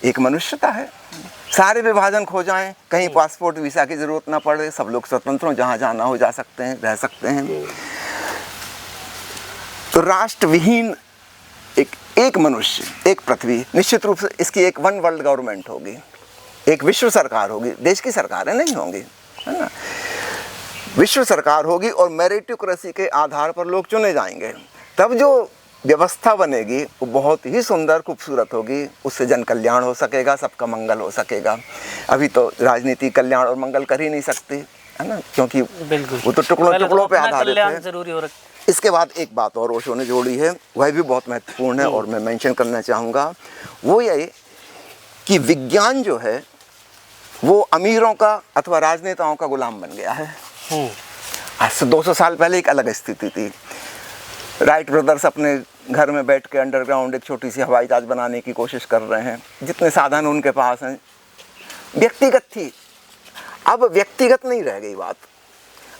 एक मनुष्यता है। सारे विभाजन खो जाएं, कहीं पासपोर्ट वीज़ा की ज़रूरत ना पड़े, सब लोग स्वतंत्र हो, जहाँ जाना हो जा सकते हैं, रह सकते हैं। तो राष्ट्र विहीन एक मनुष्य, एक पृथ्वी, निश्चित रूप से इसकी एक वन वर्ल्ड गवर्नमेंट होगी, एक विश्व सरकार होगी। देश की सरकारें नहीं होंगी, है ना, विश्व सरकार होगी, और मेरिटोक्रेसी के आधार पर लोग चुने जाएंगे। तब जो व्यवस्था बनेगी वो बहुत ही सुंदर खूबसूरत होगी, उससे जन कल्याण हो सकेगा, सबका मंगल हो सकेगा। अभी तो राजनीति कल्याण और मंगल कर ही नहीं सकती, है ना, क्योंकि वो तो टुकड़ों टुकड़ों पे आधारित है। जरूरी हो रहा है। इसके बाद एक बात और ओशो ने जोड़ी है, वह भी बहुत महत्वपूर्ण है और मैं मेंशन करना चाहूँगा। वो ये कि विज्ञान जो है वो अमीरों का अथवा राजनेताओं का गुलाम बन गया है। आज से 200 साल पहले एक अलग स्थिति थी। राइट ब्रदर्स अपने घर में बैठ के अंडरग्राउंड एक छोटी सी हवाई जहाज बनाने की कोशिश कर रहे हैं। जितने साधन उनके पास हैं, व्यक्तिगत थी। अब व्यक्तिगत नहीं रह गई बात।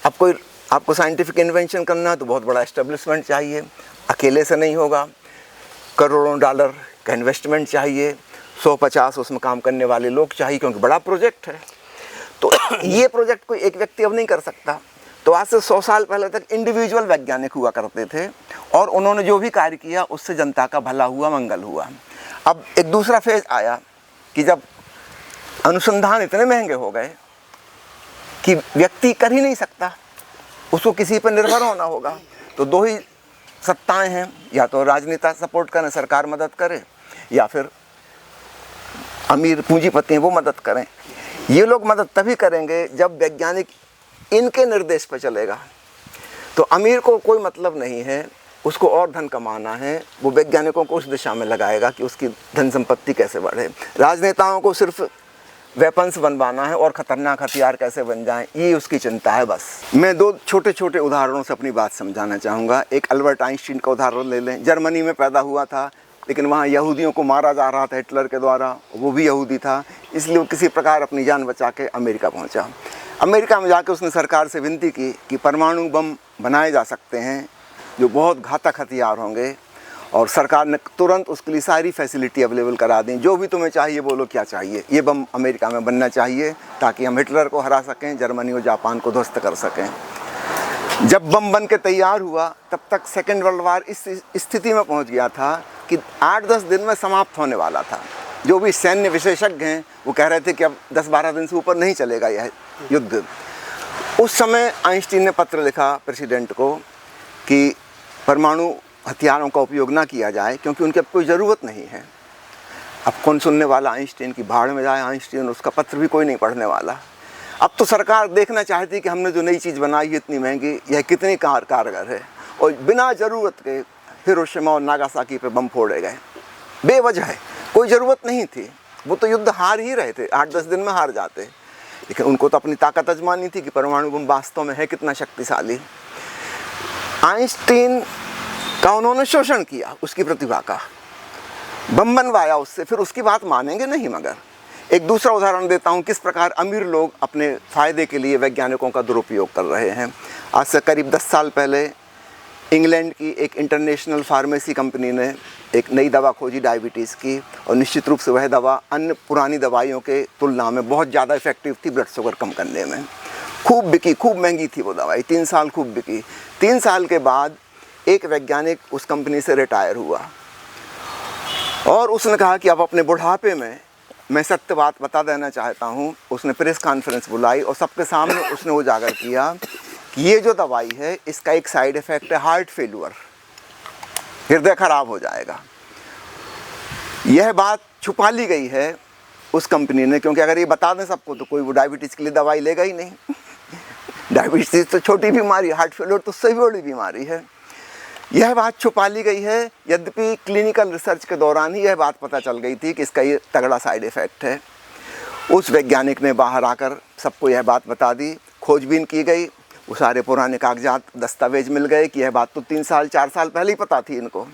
अब कोई आपको साइंटिफिक इन्वेंशन करना है तो बहुत बड़ा एस्टेब्लिशमेंट चाहिए, अकेले से नहीं होगा। करोड़ों डॉलर का इन्वेस्टमेंट चाहिए, 150 उसमें काम करने वाले लोग चाहिए, क्योंकि बड़ा प्रोजेक्ट है। तो ये प्रोजेक्ट कोई एक व्यक्ति अब नहीं कर सकता। तो आज से 100 साल पहले तक इंडिविजुअल वैज्ञानिक हुआ करते थे, और उन्होंने जो भी कार्य किया उससे जनता का भला हुआ, मंगल हुआ। अब एक दूसरा फेज आया कि जब अनुसंधान इतने महंगे हो गए कि व्यक्ति कर ही नहीं सकता, उसको किसी पर निर्भर होना होगा। तो दो ही सत्ताएं हैं, या तो राजनेता सपोर्ट करें, सरकार मदद करे, या फिर अमीर पूंजीपति हैं वो मदद करें। ये लोग मदद तभी करेंगे जब वैज्ञानिक इनके निर्देश पर चलेगा। तो अमीर को कोई मतलब नहीं है, उसको और धन कमाना है, वो वैज्ञानिकों को उस दिशा में लगाएगा कि उसकी धन संपत्ति कैसे बढ़े। राजनेताओं को सिर्फ वेपन्स बनवाना है और ख़तरनाक हथियार कैसे बन जाएं, ये उसकी चिंता है बस। मैं दो छोटे छोटे उदाहरणों से अपनी बात समझाना चाहूँगा। एक अल्बर्ट आइंस्टीन का उदाहरण ले लें। जर्मनी में पैदा हुआ था, लेकिन वहाँ यहूदियों को मारा जा रहा था हिटलर के द्वारा, वो भी यहूदी था, इसलिए वो किसी प्रकार अपनी जान बचा के अमेरिका पहुँचा। अमेरिका में जाकर उसने सरकार से विनती की कि परमाणु बम बनाए जा सकते हैं जो बहुत घातक हथियार होंगे, और सरकार ने तुरंत उसके लिए सारी फैसिलिटी अवेलेबल करा दी। जो भी तुम्हें चाहिए बोलो, क्या चाहिए, ये बम अमेरिका में बनना चाहिए ताकि हम हिटलर को हरा सकें, जर्मनी और जापान को ध्वस्त कर सकें। जब बम बन के तैयार हुआ तब तक सेकेंड वर्ल्ड वार इस स्थिति में पहुंच गया था कि 8-10 दिन में समाप्त होने वाला था। जो भी सैन्य विशेषज्ञ हैं वो कह रहे थे कि अब 10-12 दिन से ऊपर नहीं चलेगा यह युद्ध। उस समय आइंस्टीन ने पत्र लिखा प्रेसिडेंट को कि परमाणु हथियारों का उपयोग ना किया जाए, क्योंकि उनकी अब कोई ज़रूरत नहीं है। अब कौन सुनने वाला आइंस्टीन की, भाड़ में जाए आइंस्टीन, उसका पत्र भी कोई नहीं पढ़ने वाला। अब तो सरकार देखना चाहती कि हमने जो नई चीज़ बनाई है इतनी महंगी, यह कितनी कारगर है, और बिना ज़रूरत के हिरोशिमा और नागासाकी पे बम फोड़े गए बेवजह है, कोई ज़रूरत नहीं थी। वो तो युद्ध हार ही रहे थे, 8-10 दिन में हार जाते, लेकिन उनको तो अपनी ताकत आजमानी थी कि परमाणु बम वास्तव में है कितना शक्तिशाली। आइंस्टीन का उन्होंने शोषण किया, उसकी प्रतिभा का, बम बनवाया उससे, फिर उसकी बात मानेंगे नहीं। मगर एक दूसरा उदाहरण देता हूँ किस प्रकार अमीर लोग अपने फ़ायदे के लिए वैज्ञानिकों का दुरुपयोग कर रहे हैं। आज से करीब 10 साल पहले इंग्लैंड की एक इंटरनेशनल फार्मेसी कंपनी ने एक नई दवा खोजी डायबिटीज़ की, और निश्चित रूप से वह दवा अन्य पुरानी दवाइयों के तुलना में बहुत ज़्यादा इफेक्टिव थी ब्लड शुगर कम करने में। खूब बिकी, खूब महंगी थी वो दवाई, 3 साल खूब बिकी। 3 साल के बाद एक वैज्ञानिक उस कंपनी से रिटायर हुआ, और उसने कहा कि अब अपने बुढ़ापे में मैं सत्य बात बता देना चाहता हूँ। उसने प्रेस कॉन्फ्रेंस बुलाई और सबके सामने उसने उजागर किया कि ये जो दवाई है इसका एक साइड इफ़ेक्ट है हार्ट फेल्यूर, हृदय खराब हो जाएगा। यह बात छुपा ली गई है उस कंपनी ने, क्योंकि अगर ये बता दें सबको तो कोई वो डायबिटीज़ के लिए दवाई लेगा ही नहीं। डायबिटीज़ तो छोटी बीमारी, हार्ट फेल्यूर तो उससे भी बड़ी बीमारी है। यह बात छुपा ली गई है, यद्यपि क्लिनिकल रिसर्च के दौरान ही यह बात पता चल गई थी कि इसका ये तगड़ा साइड इफ़ेक्ट है। उस वैज्ञानिक ने बाहर आकर सबको यह बात बता दी, खोजबीन की गई, वो सारे पुराने कागजात दस्तावेज मिल गए कि यह बात तो 3 साल 4 साल पहले ही पता थी इनको,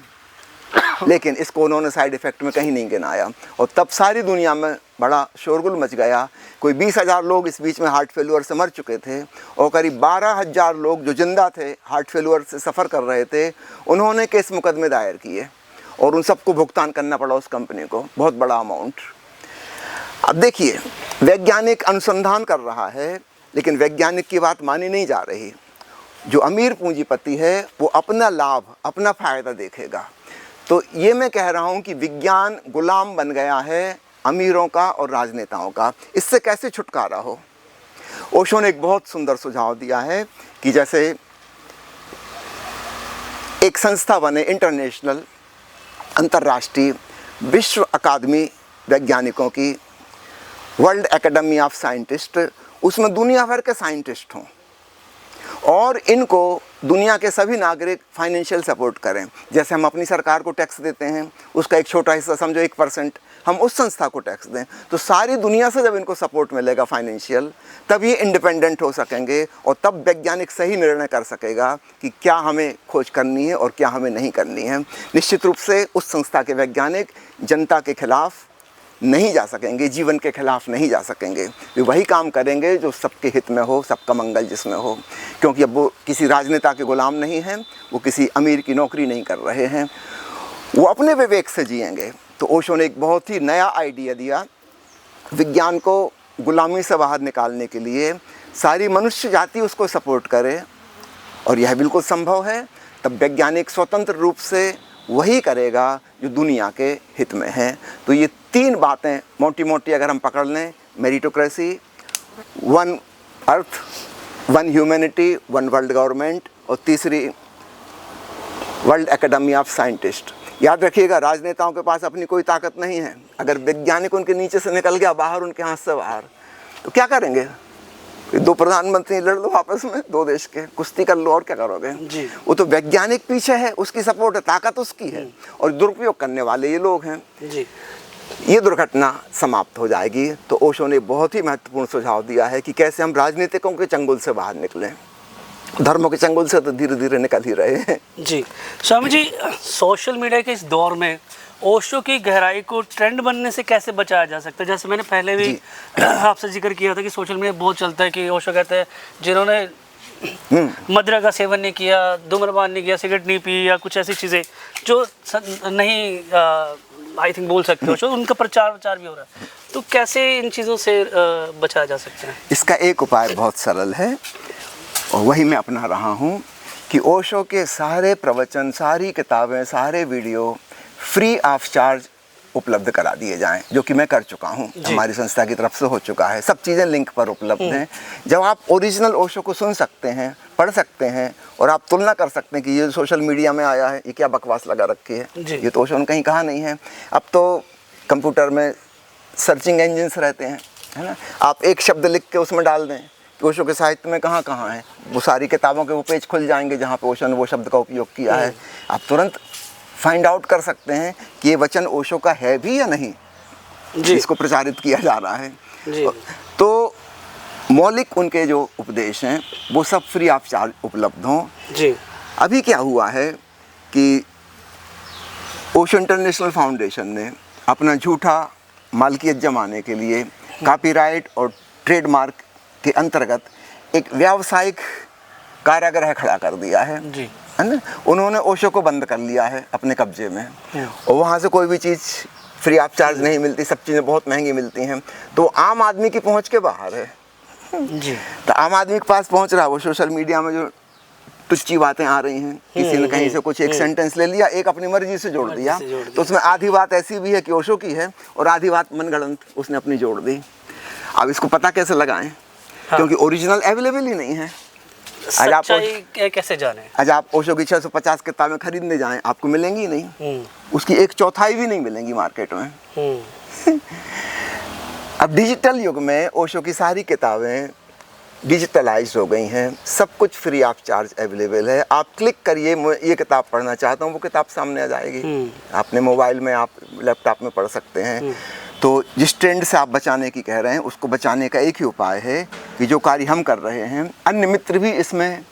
लेकिन इसको उन्होंने साइड इफ़ेक्ट में कहीं नहीं गिनाया। और तब सारी दुनिया में बड़ा शोरगुल मच गया। कोई 20,000 लोग इस बीच में हार्ट फेल्यूर से मर चुके थे, और करीब 12,000 लोग जो जिंदा थे हार्ट फेल्यूर से सफ़र कर रहे थे, उन्होंने केस मुकदमे दायर किए, और उन सबको भुगतान करना पड़ा उस कंपनी को, बहुत बड़ा अमाउंट। अब देखिए, वैज्ञानिक अनुसंधान कर रहा है, लेकिन वैज्ञानिक की बात मानी नहीं जा रही। जो अमीर पूंजीपति है वो अपना लाभ, अपना फ़ायदा देखेगा। तो ये मैं कह रहा हूँ कि विज्ञान गुलाम बन गया है अमीरों का और राजनेताओं का। इससे कैसे छुटकारा हो? ओशो ने एक बहुत सुंदर सुझाव दिया है कि जैसे एक संस्था बने, इंटरनेशनल, अंतर्राष्ट्रीय विश्व अकादमी वैज्ञानिकों की, वर्ल्ड एकेडमी ऑफ साइंटिस्ट, उसमें दुनिया भर के साइंटिस्ट हों, और इनको दुनिया के सभी नागरिक फाइनेंशियल सपोर्ट करें। जैसे हम अपनी सरकार को टैक्स देते हैं, उसका एक छोटा हिस्सा, समझो 1%, हम उस संस्था को टैक्स दें, तो सारी दुनिया से जब इनको सपोर्ट मिलेगा फाइनेंशियल, तब ये इंडिपेंडेंट हो सकेंगे, और तब वैज्ञानिक सही निर्णय कर सकेगा कि क्या हमें खोज करनी है और क्या हमें नहीं करनी है। निश्चित रूप से उस संस्था के वैज्ञानिक जनता के खिलाफ नहीं जा सकेंगे, जीवन के खिलाफ नहीं जा सकेंगे। वे वही काम करेंगे जो सबके हित में हो, सबका मंगल जिसमें हो, क्योंकि अब वो किसी राजनेता के गुलाम नहीं हैं, वो किसी अमीर की नौकरी नहीं कर रहे हैं, वो अपने विवेक से जिएंगे। तो ओशो ने एक बहुत ही नया आइडिया दिया, विज्ञान को गुलामी से बाहर निकालने के लिए सारी मनुष्य जाति उसको सपोर्ट करे, और यह बिल्कुल संभव है, तब वैज्ञानिक स्वतंत्र रूप से वही करेगा जो दुनिया के हित में है। तो ये 3 बातें मोटी मोटी अगर हम पकड़ लें, मेरिटोक्रेसी, 1 अर्थ, 1 ह्यूमैनिटी, 1 वर्ल्ड गवर्नमेंट, और तीसरी वर्ल्ड एकेडमी ऑफ साइंटिस्ट। याद रखिएगा, राजनेताओं के पास अपनी कोई ताकत नहीं है। अगर वैज्ञानिक उनके नीचे से निकल गया बाहर, उनके हाथ से बाहर, तो क्या करेंगे? 2 प्रधानमंत्री लड़ लो आपस में, 2 देश के, कुश्ती कर लो, और क्या करोगे जी। वो तो वैज्ञानिक पीछे है, उसकी सपोर्ट है, ताकत उसकी है, और दुरुपयोग करने वाले ये लोग हैं जी। ये दुर्घटना समाप्त हो जाएगी। तो ओशो ने बहुत ही महत्वपूर्ण सुझाव दिया है कि कैसे हम राजनीतिकों के चंगुल से बाहर निकलें। धर्मों के चंगुल से तो धीरे धीरे निकल ही रहे हैं। जी स्वामी जी, सोशल मीडिया के इस दौर में ओशो की गहराई को ट्रेंड बनने से कैसे बचाया जा सकता है? जैसे मैंने पहले भी आपसे जिक्र किया था कि सोशल मीडिया बहुत चलता है कि ओशो कहते हैं जिन्होंने मदिरा का सेवन नहीं किया, धूम्रपान नहीं किया, सिगरेट नहीं पी, या कुछ ऐसी चीज़ें जो नहीं आई थिंक बोल सकते हो, उनका प्रचार भी हो रहा है। तो कैसे इन चीज़ों से बचाया जा सकता है? इसका एक उपाय बहुत सरल है, और वही मैं अपना रहा हूँ कि ओशो के सारे प्रवचन, सारी किताबें, सारे वीडियो फ्री ऑफ चार्ज उपलब्ध करा दिए जाएं, जो कि मैं कर चुका हूं, हमारी संस्था की तरफ से हो चुका है। सब चीज़ें लिंक पर उपलब्ध हैं। जब आप ओरिजिनल ओशो को सुन सकते हैं, पढ़ सकते हैं, और आप तुलना कर सकते हैं कि ये सोशल मीडिया में आया है, ये क्या बकवास लगा रखी है, ये तो ओशो ने कहीं कहा नहीं है। अब तो कंप्यूटर में सर्चिंग इंजिन्स रहते हैं, है ना, आप एक शब्द लिख के उसमें डाल दें कि ओशो के साहित्य में कहाँ कहाँ है, वो सारी किताबों के वो पेज खुल जाएंगे जहाँ पे ओशो ने वो शब्द का उपयोग किया है। आप तुरंत फाइंड आउट कर सकते हैं कि ये वचन ओशो का है भी या नहीं, इसको प्रचारित किया जा रहा है जी। तो मौलिक उनके जो उपदेश हैं वो सब फ्री ऑफ चार्ज उपलब्ध हों जी। अभी क्या हुआ है कि ओशो इंटरनेशनल फाउंडेशन ने अपना झूठा मालकियत जमाने के लिए कॉपीराइट और ट्रेडमार्क के अंतर्गत एक व्यावसायिक कारागृह खड़ा कर दिया है जी, है ना। उन्होंने ओशो को बंद कर लिया है अपने कब्जे में, और वहाँ से कोई भी चीज़ फ्री ऑफ चार्ज नहीं मिलती, सब चीज़ें बहुत महंगी मिलती हैं। तो आम आदमी की पहुँच के बाहर है जी। तो आम आदमी के पास पहुँच रहा है वो सोशल मीडिया में जो तुच्छी बातें आ रही हैं, किसी ने कहीं से कुछ एक सेंटेंस ले लिया, एक अपनी मर्जी से जोड़ दिया, तो उसमें आधी बात ऐसी भी है कि ओशो की है और आधी बात मनगढ़ंत उसने अपनी जोड़ दी। अब इसको पता कैसे लगाएं? क्योंकि ओरिजिनल अवेलेबल ही नहीं है। आज आप कैसे जाने? आज आप ओशो की 650 किताबें खरीदने जाएं, आपको मिलेंगी नहीं, उसकी 1/4 भी नहीं मिलेंगी मार्केट में। अब डिजिटल युग में ओशो की सारी किताबें डिजिटलाइज हो गई हैं, सब कुछ फ्री ऑफ चार्ज अवेलेबल है। आप क्लिक करिए, ये किताब पढ़ना चाहता हूँ, वो किताब सामने आ जाएगी। अपने मोबाइल में, आप लैपटॉप में पढ़ सकते हैं। तो जिस ट्रेंड से आप बचाने की कह रहे हैं, उसको बचाने का एक ही उपाय है कि जो कार्य हम कर रहे हैं, अन्य मित्र भी इसमें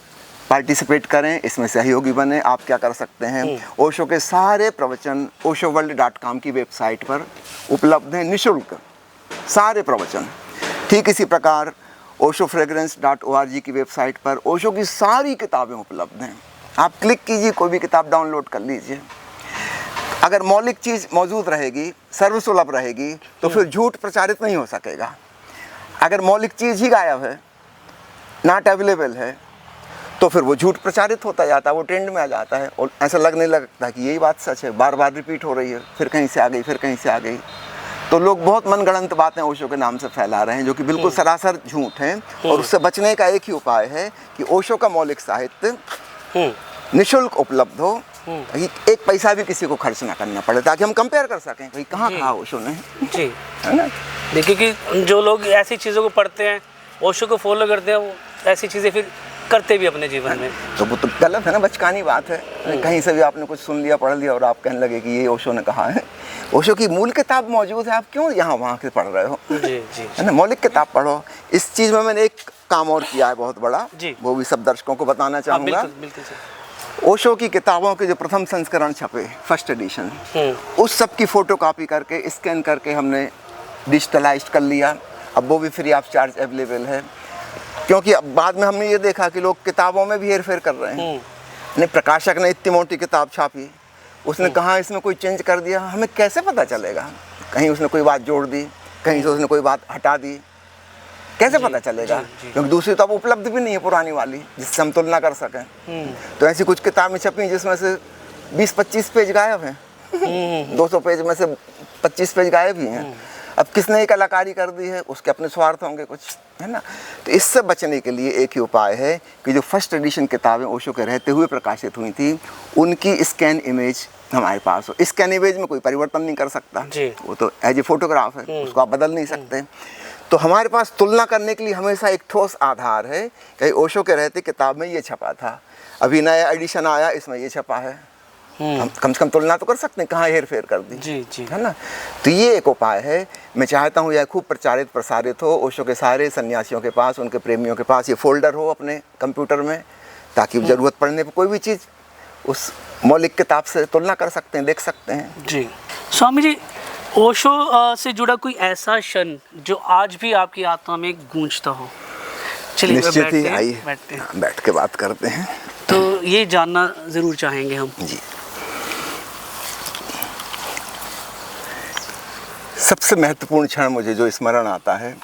पार्टिसिपेट करें, इसमें सहयोगी बने। आप क्या कर सकते हैं, ओशो के सारे प्रवचन oshoworld.com की वेबसाइट पर उपलब्ध हैं निःशुल्क, सारे प्रवचन। ठीक इसी प्रकार oshofragrance.org की वेबसाइट पर ओशो की सारी किताबें उपलब्ध हैं। आप क्लिक कीजिए, कोई भी किताब डाउनलोड कर लीजिए। अगर मौलिक चीज़ मौजूद रहेगी, सर्वसुलभ रहेगी, तो फिर झूठ प्रचारित नहीं हो सकेगा। अगर मौलिक चीज़ ही गायब है, नॉट अवेलेबल है, तो फिर वो झूठ प्रचारित होता जाता है, वो ट्रेंड में आ जाता है, और ऐसा लगने लगता है कि यही बात सच है, बार बार रिपीट हो रही है, फिर कहीं से आ गई, फिर कहीं से आ गई। तो लोग बहुत मनगढ़ंत बातें ओशो के नाम से फैला रहे हैं, जो कि बिल्कुल सरासर झूठ हैं। और उससे बचने का एक ही उपाय है कि ओशो का मौलिक साहित्य निःशुल्क उपलब्ध हो, एक पैसा भी किसी को खर्च ना करना पड़े, ताकि हम कंपेयर कर सकें भाई कहाँ कहा ओशो ने जी, है ना। देखिए कि जो लोग ऐसी चीज़ों को पढ़ते हैं, ओशो को फॉलो करते हैं, वो ऐसी चीज़ें फिर करते भी अपने जीवन में, तो वो तो गलत है ना, बचकानी बात है। कहीं से भी आपने कुछ सुन लिया, पढ़ लिया, और आप कहने लगे कि ये ओशो ने कहा है। ओशो की मूल किताब मौजूद है, आप क्यों यहाँ वहाँ के पढ़ रहे हो जी, जी। है ना, मौलिक किताब पढ़ो। इस चीज़ में मैंने एक काम और किया है बहुत बड़ा, वो भी सब दर्शकों को बताना चाहूँगा। ओशो की किताबों के जो प्रथम संस्करण छपे, फर्स्ट एडिशन, उस सब की फोटो कॉपी करके, स्कैन करके हमने डिजिटलाइज कर लिया। अब वो भी फ्री ऑफ चार्ज अवेलेबल है, क्योंकि अब बाद में हमने ये देखा कि लोग किताबों में भी हेर फेर कर रहे हैं। प्रकाशक ने इतनी मोटी किताब छापी, उसने कहाँ इसमें कोई चेंज कर दिया, हमें कैसे पता चलेगा? कहीं उसने कोई बात जोड़ दी, कहीं से उसने कोई बात हटा दी, कैसे पता चलेगा? क्योंकि दूसरी तो अब उपलब्ध भी नहीं है पुरानी वाली जिससे हम तुलना कर सकें। तो ऐसी कुछ किताबें छपी जिसमें से 20-25 पेज गायब हैं। 200 पेज में से 25 पेज गायब ही हैं। अब किसने ये कलाकारी कर दी है, उसके अपने स्वार्थ होंगे कुछ, है ना। तो इससे बचने के लिए एक ही उपाय है कि जो फर्स्ट एडिशन किताबें ओशो के रहते हुए प्रकाशित हुई थी, उनकी स्कैन इमेज हमारे पास हो। स्कैन इमेज में कोई परिवर्तन नहीं कर सकता, वो तो एज ए फोटोग्राफ है, उसको आप बदल नहीं सकते। तो हमारे पास तुलना करने के लिए हमेशा एक ठोस आधार है कि ओशो के रहते किताब में ये छपा था, अभी नया एडिशन आया इसमें ये छपा है, हम कम से कम तुलना तो कर सकते हैं, कहाँ हेर फेर कर दी, जी है ना। तो ये एक उपाय है। मैं चाहता हूँ यह खूब प्रचारित प्रसारित हो, ओशो के सारे सन्यासियों के पास, उनके प्रेमियों के पास ये फोल्डर हो अपने कंप्यूटर में, ताकि ज़रूरत पड़ने पर कोई भी चीज़ उस मौलिक किताब से तुलना कर सकते हैं, देख सकते हैं। जी स्वामी जी, ओशो से जुड़ा कोई ऐसा क्षण जो आज भी आपकी आत्मा में गूंजता हो? चलिए निश्चित ही, आइए बैठते हैं, बैठ के बात करते हैं। तो ये जानना ज़रूर चाहेंगे हम। जी, सबसे महत्वपूर्ण क्षण मुझे जो स्मरण आता है,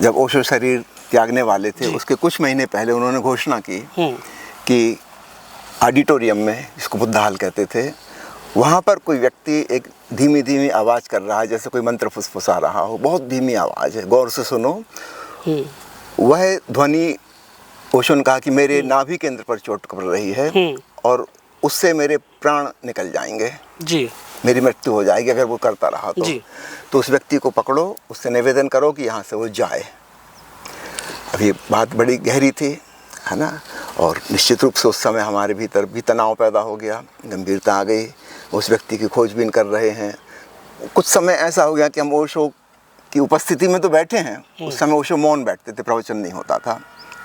जब ओशो शरीर त्यागने वाले थे, उसके कुछ महीने पहले उन्होंने घोषणा की कि ऑडिटोरियम में, जिसको बुद्ध हॉल कहते थे, वहाँ पर कोई व्यक्ति एक धीमी धीमी आवाज़ कर रहा है, जैसे कोई मंत्र फुसफुसा रहा हो, बहुत धीमी आवाज़ है, गौर से सुनो। वह ध्वनि, ओशो ने कहा कि मेरे नाभि केंद्र पर चोट कर रही है और उससे मेरे प्राण निकल जाएंगे जी, मेरी मृत्यु हो जाएगी अगर वो करता रहा तो उस व्यक्ति को पकड़ो, उससे निवेदन करो कि यहाँ से वो जाए। अब ये बात बड़ी गहरी थी, है ना, और निश्चित रूप से उस समय हमारे भीतर भी तनाव पैदा हो गया, गंभीरता आ गई। उस व्यक्ति की खोजबीन कर रहे हैं। कुछ समय ऐसा हो गया कि हम ओशो की उपस्थिति में तो बैठे हैं, उस समय ओशो मौन बैठते थे, प्रवचन नहीं होता था,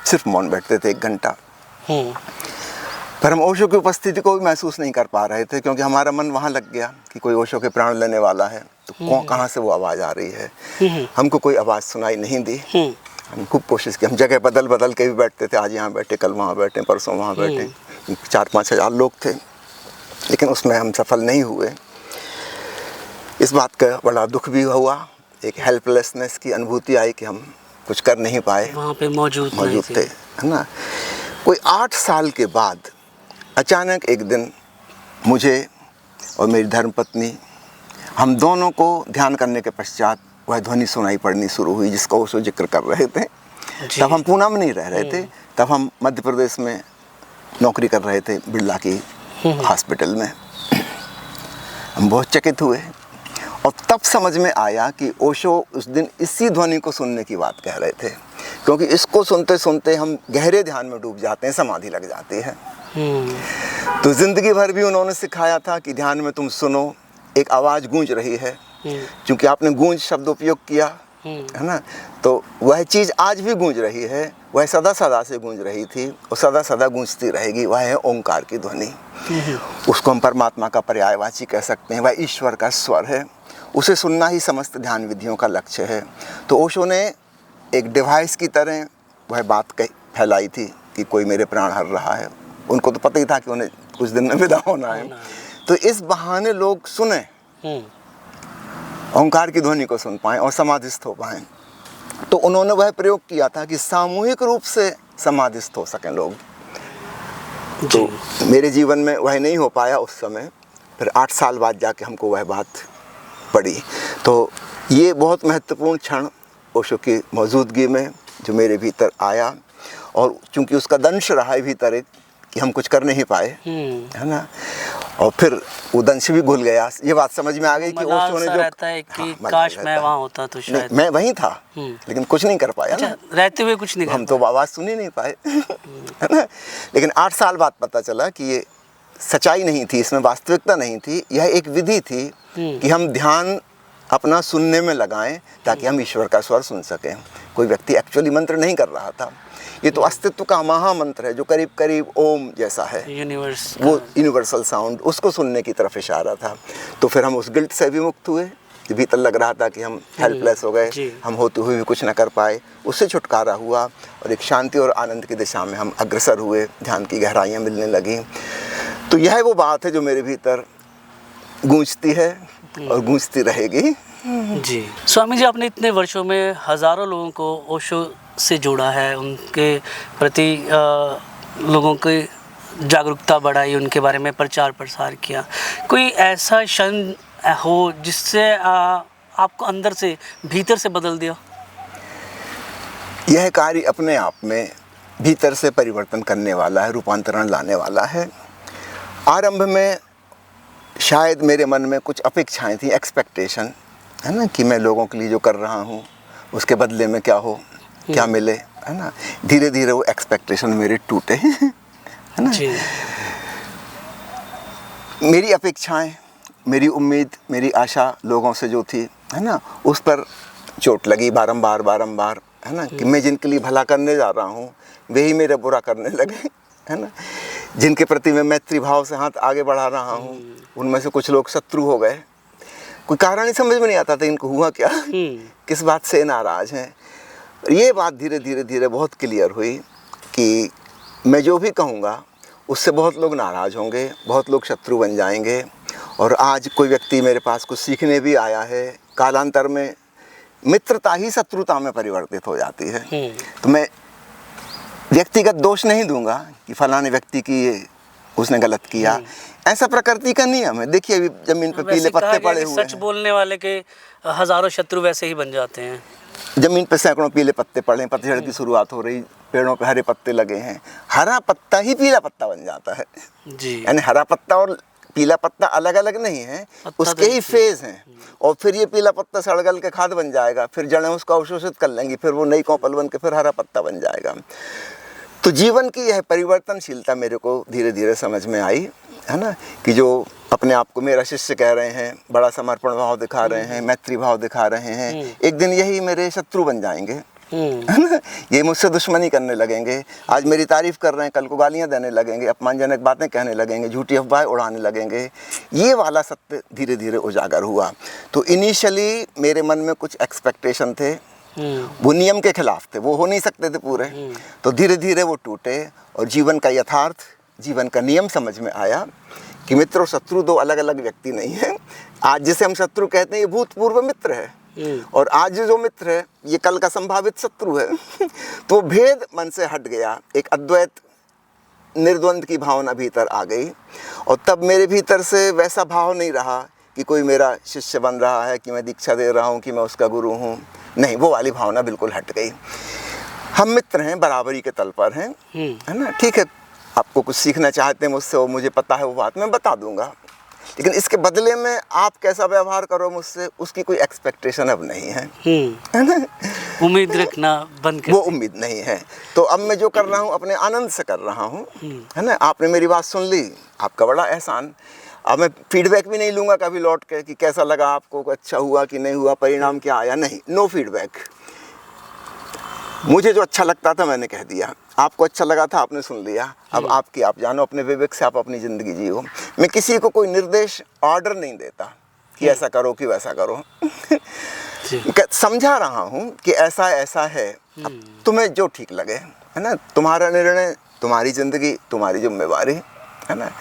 सिर्फ मौन बैठते थे 1 घंटा। पर हम ओशो की उपस्थिति को भी महसूस नहीं कर पा रहे थे, क्योंकि हमारा मन वहाँ लग गया कि कोई ओशो के प्राण लेने वाला है, तो कहाँ से वो आवाज़ आ रही है। हमको कोई आवाज़ सुनाई नहीं दी। हम खूब कोशिश की, हम जगह बदल बदल के भी बैठते थे, आज यहाँ बैठे, कल वहाँ बैठे, परसों वहाँ बैठे, 4-5 हज़ार लोग थे, लेकिन उसमें हम सफल नहीं हुए। इस बात का बड़ा दुख भी हुआ, एक हेल्पलेसनेस की अनुभूति आई कि हम कुछ कर नहीं पाए, वहाँ पे मौजूद थे, है ना। कोई 8 साल के बाद अचानक एक दिन मुझे और मेरी धर्मपत्नी, हम दोनों को ध्यान करने के पश्चात वह ध्वनि सुनाई पड़नी शुरू हुई जिसका ओशो जिक्र कर रहे थे। तब हम पूना में नहीं रह रहे थे, तब हम मध्य प्रदेश में नौकरी कर रहे थे, बिरला की हॉस्पिटल में। हम बहुत चकित हुए और तब समझ में आया कि ओशो उस दिन इसी ध्वनि को सुनने की बात कह रहे थे, क्योंकि इसको सुनते सुनते हम गहरे ध्यान में डूब जाते हैं, समाधि लग जाती है। तो जिंदगी भर भी उन्होंने सिखाया था कि ध्यान में तुम सुनो, एक आवाज़ गूंज रही है, क्योंकि आपने गूंज शब्द उपयोग किया, है ना, तो वह चीज़ आज भी गूंज रही है, वह सदा सदा से गूंज रही थी और सदा सदा गूंजती रहेगी। वह है ओंकार की ध्वनि। उसको हम परमात्मा का पर्यायवाची कह सकते हैं, वह ईश्वर का स्वर है, उसे सुनना ही समस्त ध्यान विधियों का लक्ष्य है। तो ओशो ने एक डिवाइस की तरह वह बात फैलाई थी कि कोई मेरे प्राण हर रहा है। उनको तो पता ही था कि उन्हें कुछ दिन में विदा होना है, तो इस बहाने लोग सुने, ओंकार की ध्वनि को सुन पाएँ और समाधिस्थ हो पाएँ। तो उन्होंने वह प्रयोग किया था कि सामूहिक रूप से समाधिस्थ हो सकें लोग। तो मेरे जीवन में वह नहीं हो पाया उस समय, फिर 8 साल बाद जाके हमको वह बात पड़ी। तो ये बहुत महत्वपूर्ण क्षण ओशो की मौजूदगी में जो मेरे भीतर आया, और चूंकि उसका दंश रहा है भीतर एक कि हम कुछ कर नहीं पाए, है ना, और फिर वो दंश भी घुल गया। ये बात समझ में आ गई कि ओशो ने जो रहता है कि काश मैं वहाँ होता तो शायद मैं वहीं था, लेकिन कुछ नहीं कर पाया। अच्छा, रहते हुए कुछ नहीं, हम तो आवाज़ सुन ही नहीं पाए, है ना। लेकिन 8 साल बाद पता चला कि ये सच्चाई नहीं थी, इसमें वास्तविकता नहीं थी, यह एक विधि थी कि हम ध्यान अपना सुनने में लगाएं ताकि हम ईश्वर का स्वर सुन सकें। कोई व्यक्ति एक्चुअली मंत्र नहीं कर रहा था, ये तो अस्तित्व का महामंत्र है जो करीब करीब ओम जैसा है, वो यूनिवर्सल साउंड, उसको सुनने की तरफ इशारा था। तो फिर हम उस गिल्ट से भी मुक्त हुए, भीतर लग रहा था कि हम हेल्पलेस हो गए, हम होते हुए भी कुछ न कर पाए, उससे छुटकारा हुआ और एक शांति और आनंद की दिशा में हम अग्रसर हुए, ध्यान की गहराइयाँ मिलने लगी। तो यह वो बात है जो मेरे भीतर गूंजती है और गूंजती रहेगी। जी स्वामी जी, आपने इतने वर्षों में हज़ारों लोगों को ओशो से जोड़ा है, उनके प्रति लोगों की जागरूकता बढ़ाई, उनके बारे में प्रचार प्रसार किया। कोई ऐसा क्षण हो जिससे आपको अंदर से, भीतर से बदल दिया? यह कार्य अपने आप में भीतर से परिवर्तन करने वाला है, रूपांतरण लाने वाला है। आरंभ में शायद मेरे मन में कुछ अपेक्षाएं थी, एक्सपेक्टेशन, है ना, कि मैं लोगों के लिए जो कर रहा हूँ उसके बदले में क्या हो, क्या मिले, है ना। धीरे धीरे वो एक्सपेक्टेशन मेरे टूटे, है ना। जी। मेरी अपेक्षाएं, मेरी उम्मीद, मेरी आशा लोगों से जो थी, है ना, उस पर चोट लगी बारंबार, है ना, कि मैं जिनके लिए भला करने जा रहा हूँ वे ही मेरा बुरा करने लगे, है ना। जिनके प्रति मैं मैत्री भाव से हाथ आगे बढ़ा रहा हूँ उनमें से कुछ लोग शत्रु हो गए। कोई कारण ही समझ में नहीं आता था इनको हुआ क्या, किस बात से नाराज़ हैं। ये बात धीरे धीरे धीरे बहुत क्लियर हुई कि मैं जो भी कहूँगा उससे बहुत लोग नाराज़ होंगे, बहुत लोग शत्रु बन जाएंगे। और आज कोई व्यक्ति मेरे पास कुछ सीखने भी आया है, कालांतर में मित्रता ही शत्रुता में परिवर्तित हो जाती है। तो मैं व्यक्तिगत दोष नहीं दूंगा कि फलाने व्यक्ति की उसने गलत किया, ऐसा प्रकृति का नियम है। देखिए अभी जमीन पे पीले पत्ते पड़े हुए हैं, सच बोलने वाले के हजारों शत्रु वैसे ही बन जाते हैं। जमीन पे सैकड़ों पीले पत्ते पड़े हैं, पतझड़ की शुरुआत हो रही, पेड़ों पे हरे पत्ते लगे हैं, हरा पत्ता ही पीला पत्ता बन जाता है जी। यानी हरा पत्ता और पीला पत्ता अलग अलग नहीं है, उसके ही फेज हैं। और फिर ये पीला पत्ता सड़गल के खाद बन जाएगा, फिर जड़ें उसको अवशोषित कर लेंगी, फिर वो नई कौपल बन के फिर हरा पत्ता बन जाएगा। तो जीवन की यह परिवर्तनशीलता मेरे को धीरे धीरे समझ में आई, है ना, कि जो अपने आप को मेरा शिष्य कह रहे हैं, बड़ा समर्पण भाव दिखा रहे हैं, मैत्री भाव दिखा रहे हैं, एक दिन यही मेरे शत्रु बन जाएंगे, है ना। ये मुझसे दुश्मनी करने लगेंगे, आज मेरी तारीफ कर रहे हैं, कल को गालियां देने लगेंगे, अपमानजनक बातें कहने लगेंगे, झूठी अफवाहें उड़ाने लगेंगे। ये वाला सत्य धीरे धीरे उजागर हुआ। तो इनिशियली मेरे मन में कुछ एक्सपेक्टेशन थे, वो नियम के खिलाफ थे, वो हो नहीं सकते थे पूरे। तो धीरे धीरे वो टूटे और जीवन का यथार्थ, जीवन का नियम समझ में आया कि मित्र और शत्रु दो अलग अलग व्यक्ति नहीं है। आज जिसे हम शत्रु कहते हैं ये भूतपूर्व मित्र है, और आज जो मित्र है ये कल का संभावित शत्रु है। तो भेद मन से हट गया, एक अद्वैत निर्द्वंद की भावना भीतर आ गई। और तब मेरे भीतर से वैसा भाव नहीं रहा कि कोई मेरा शिष्य बन रहा है, कि मैं दीक्षा दे रहा हूँ, कि मैं उसका गुरु हूँ, नहीं, वो वाली भावना बिल्कुल हट गई। हम मित्र हैं, बराबरी के तल पर हैं, है ना। ठीक है, आपको कुछ सीखना चाहते हैं मुझसे, वो मुझे पता है, वो बात मैं बता दूंगा, लेकिन इसके बदले में आप कैसा व्यवहार करो मुझसे उसकी कोई एक्सपेक्टेशन अब नहीं है, है ना। उम्मीद रखना बंद कर, वो उम्मीद नहीं है। तो अब मैं जो कर रहा हूँ अपने आनंद से कर रहा हूँ, है ना। आपने मेरी बात सुन ली, आपका बड़ा एहसान। अब मैं फीडबैक भी नहीं लूँगा कभी लौट के कि कैसा लगा आपको, अच्छा हुआ कि नहीं हुआ, परिणाम क्या आया, नहीं, नो फीडबैक। मुझे जो अच्छा लगता था मैंने कह दिया, आपको अच्छा लगा था आपने सुन लिया, अब आपकी आप जानो, अपने विवेक से आप अपनी ज़िंदगी जियो। मैं किसी को कोई निर्देश, ऑर्डर नहीं देता कि ऐसा करो कि वैसा करो। समझा रहा हूँ कि ऐसा ऐसा है, अब तुम्हें जो ठीक लगे, है ना, तुम्हारा निर्णय, तुम्हारी ज़िंदगी, तुम्हारी जिम्मेवारी, है ना।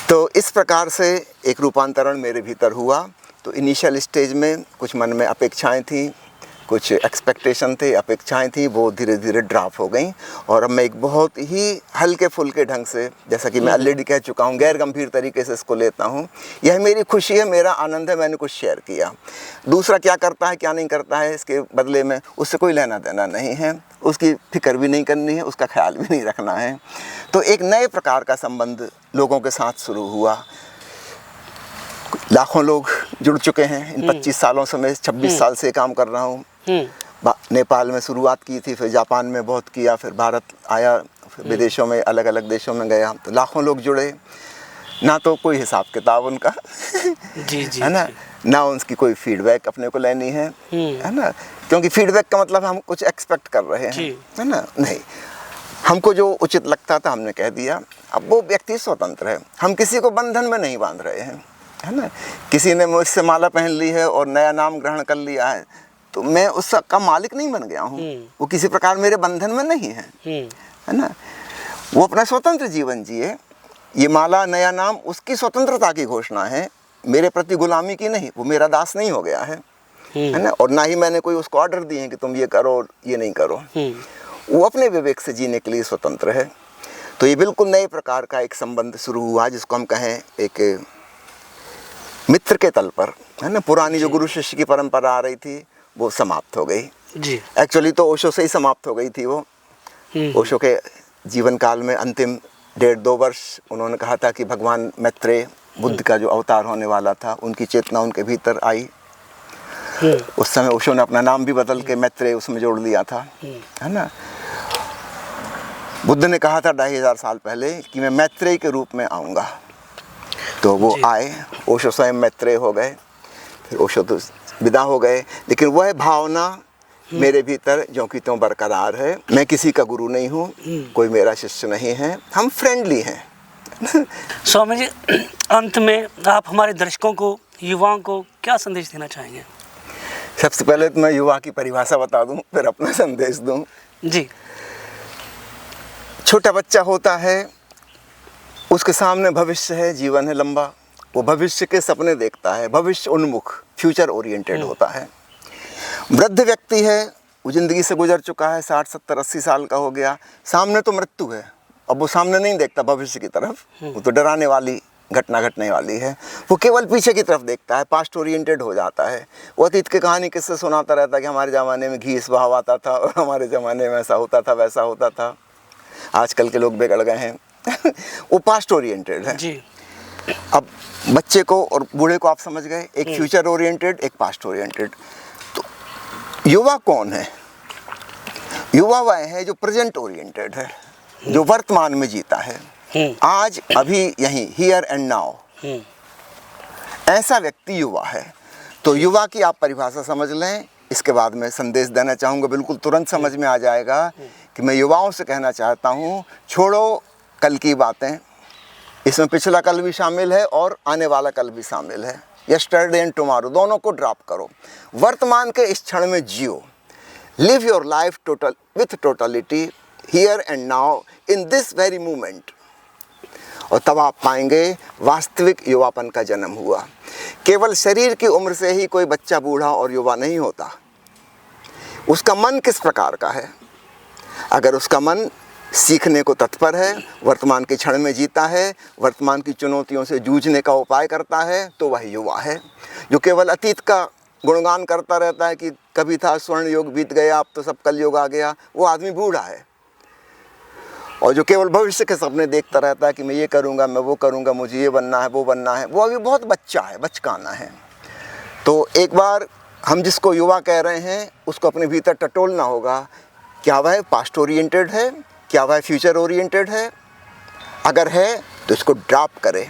तो इस प्रकार से एक रूपांतरण मेरे भीतर हुआ। तो इनिशियल स्टेज में कुछ मन में अपेक्षाएं थी, कुछ एक्सपेक्टेशन थे, अपेक्षाएं थी, वो धीरे धीरे ड्रॉप हो गई। और अब मैं एक बहुत ही हल्के फुल्के ढंग से, जैसा कि मैं ऑलरेडी कह चुका हूँ, गैर गंभीर तरीके से इसको लेता हूँ। यह मेरी खुशी है, मेरा आनंद है, मैंने कुछ शेयर किया। दूसरा क्या करता है क्या नहीं करता है इसके बदले में उससे कोई लेना देना नहीं है, उसकी फिक्र भी नहीं करनी है, उसका ख्याल भी नहीं रखना है। तो एक नए प्रकार का संबंध लोगों के साथ शुरू हुआ। लाखों लोग जुड़ चुके हैं इन 25 सालों से। मैं 26 साल से काम कर रहा हूँ। नेपाल में शुरुआत की थी, फिर जापान में बहुत किया, फिर भारत आया, फिर विदेशों में अलग अलग देशों में गया। तो लाखों लोग जुड़े, ना तो कोई हिसाब किताब उनका है ना उनकी कोई फीडबैक अपने को लेनी है ना, क्योंकि फीडबैक का मतलब हम कुछ एक्सपेक्ट कर रहे हैं, है ना। नहीं, हमको जो उचित लगता था हमने कह दिया। अब वो व्यक्ति स्वतंत्र है, हम किसी को बंधन में नहीं बांध रहे हैं, है ना। किसी ने मुझसे माला पहन ली है और नया नाम ग्रहण कर लिया है तो मैं उसका मालिक नहीं बन गया हूँ, वो किसी प्रकार मेरे बंधन में नहीं है, है ना। वो अपना स्वतंत्र जीवन जिए। ये माला, नया नाम उसकी स्वतंत्रता की घोषणा है, मेरे प्रति गुलामी की नहीं, वो मेरा दास नहीं हो गया है ना। और ना ही मैंने कोई उसको ऑर्डर दिए हैं कि तुम ये करो और ये नहीं करो। वो अपने विवेक से जीने के लिए स्वतंत्र है। तो ये बिल्कुल नए प्रकार का एक संबंध शुरू हुआ, जिसको हम कहें एक मित्र के तल पर, है ना। पुरानी जो गुरु शिष्य की परंपरा आ रही थी वो समाप्त हो गई जी। एक्चुअली तो ओशो से ही समाप्त हो गई थी वो। ओशो के जीवन काल में अंतिम 1.5-2 वर्ष उन्होंने कहा था कि भगवान मैत्रेय बुद्ध का जो अवतार होने वाला था, उनकी चेतना उनके भीतर आई। उस समय ओशो ने अपना नाम भी बदल के मैत्रेय उसमें जोड़ लिया था, है ना। बुद्ध ने कहा था 2500 साल पहले कि मैं मैत्रेय के रूप में आऊँगा, तो वो आए। ओशो स्वयं मैत्रेय हो गए, फिर ओशो तो विदा हो गए। लेकिन वह भावना मेरे भीतर जो कि त्यों बरकरार है। मैं किसी का गुरु नहीं हूँ, कोई मेरा शिष्य नहीं है, हम फ्रेंडली हैं। स्वामी जी, अंत में आप हमारे दर्शकों को, युवाओं को क्या संदेश देना चाहेंगे? सबसे पहले तो मैं युवा की परिभाषा बता दूं, फिर अपना संदेश दूं। जी। छोटा बच्चा होता है, उसके सामने भविष्य है, जीवन है लंबा, वो भविष्य के सपने देखता है, भविष्य उन्मुख, फ्यूचर ओरिएंटेड होता है। वृद्ध व्यक्ति है, वो ज़िंदगी से गुजर चुका है, 60, 70, 80 साल का हो गया, सामने तो मृत्यु है, अब वो सामने नहीं देखता भविष्य की तरफ, वो तो डराने वाली घटना घटने वाली है, वो केवल पीछे की तरफ देखता है, पास्ट ओरिएंटेड हो जाता है। वो अतीत की कहानी किससे सुनाता रहता है कि हमारे ज़माने में घी इस भाव आता था और हमारे ज़माने में ऐसा होता था, वैसा होता था, आजकल के लोग बिगड़ गए हैं। वो पास्ट ओरिएंटेड है जी। अब बच्चे को और बूढ़े को आप समझ गए, एक फ्यूचर ओरिएंटेड, एक पास्ट ओरिएंटेड। तो युवा कौन है? युवा वह है जो प्रेजेंट ओरिएंटेड है, जो वर्तमान में जीता है, आज अभी यहीं, हियर एंड नाउ, ऐसा व्यक्ति युवा है। तो युवा की आप परिभाषा समझ लें। इसके बाद मैं संदेश देना चाहूँगा, बिल्कुल तुरंत समझ में आ जाएगा कि मैं युवाओं से कहना चाहता हूँ, छोड़ो कल की बातें, इसमें पिछला कल भी शामिल है और आने वाला कल भी शामिल है, यस्टरडे एंड टुमारो, दोनों को ड्रॉप करो, वर्तमान के इस क्षण में जियो, live your life total with totality, here and now, in this very moment, और तब आप पाएंगे वास्तविक युवापन का जन्म हुआ। केवल शरीर की उम्र से ही कोई बच्चा बूढ़ा और युवा नहीं होता, उसका मन किस प्रकार का है। अगर उसका मन सीखने को तत्पर है, वर्तमान के क्षण में जीता है, वर्तमान की चुनौतियों से जूझने का उपाय करता है, तो वह युवा है। जो केवल अतीत का गुणगान करता रहता है कि कभी था स्वर्ण युग बीत गया, अब तो सब कल युग आ गया, वो आदमी बूढ़ा है। और जो केवल भविष्य के सपने देखता रहता है कि मैं ये करूँगा, मैं वो करूँगा, मुझे ये बनना है, वो बनना है, वो अभी बहुत बच्चा है, बचकाना है। तो एक बार हम जिसको युवा कह रहे हैं उसको अपने भीतर टटोलना होगा, क्या वह पास्ट ओरिएंटेड है, क्या वह फ्यूचर ओरिएंटेड है। अगर है तो इसको ड्रॉप करें,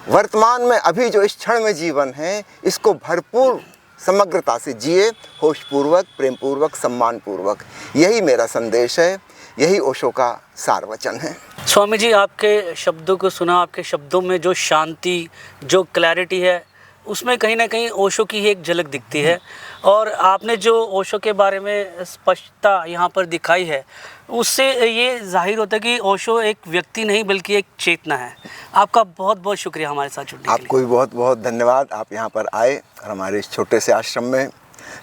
वर्तमान में अभी जो इस क्षण में जीवन है इसको भरपूर समग्रता से जिए, होशपूर्वक, प्रेमपूर्वक, सम्मानपूर्वक। यही मेरा संदेश है, यही ओशो का सार वचन है। स्वामी जी, आपके शब्दों को सुना, आपके शब्दों में जो शांति, जो क्लैरिटी है, उसमें कहीं ना कहीं ओशो की ही एक झलक दिखती है। और आपने जो ओशो के बारे में स्पष्टता यहाँ पर दिखाई है, उससे ये जाहिर होता है कि ओशो एक व्यक्ति नहीं बल्कि एक चेतना है। आपका बहुत बहुत शुक्रिया हमारे साथ जुड़ने के लिए। आपको भी बहुत बहुत धन्यवाद। आप यहाँ पर आए और हमारे इस छोटे से आश्रम में,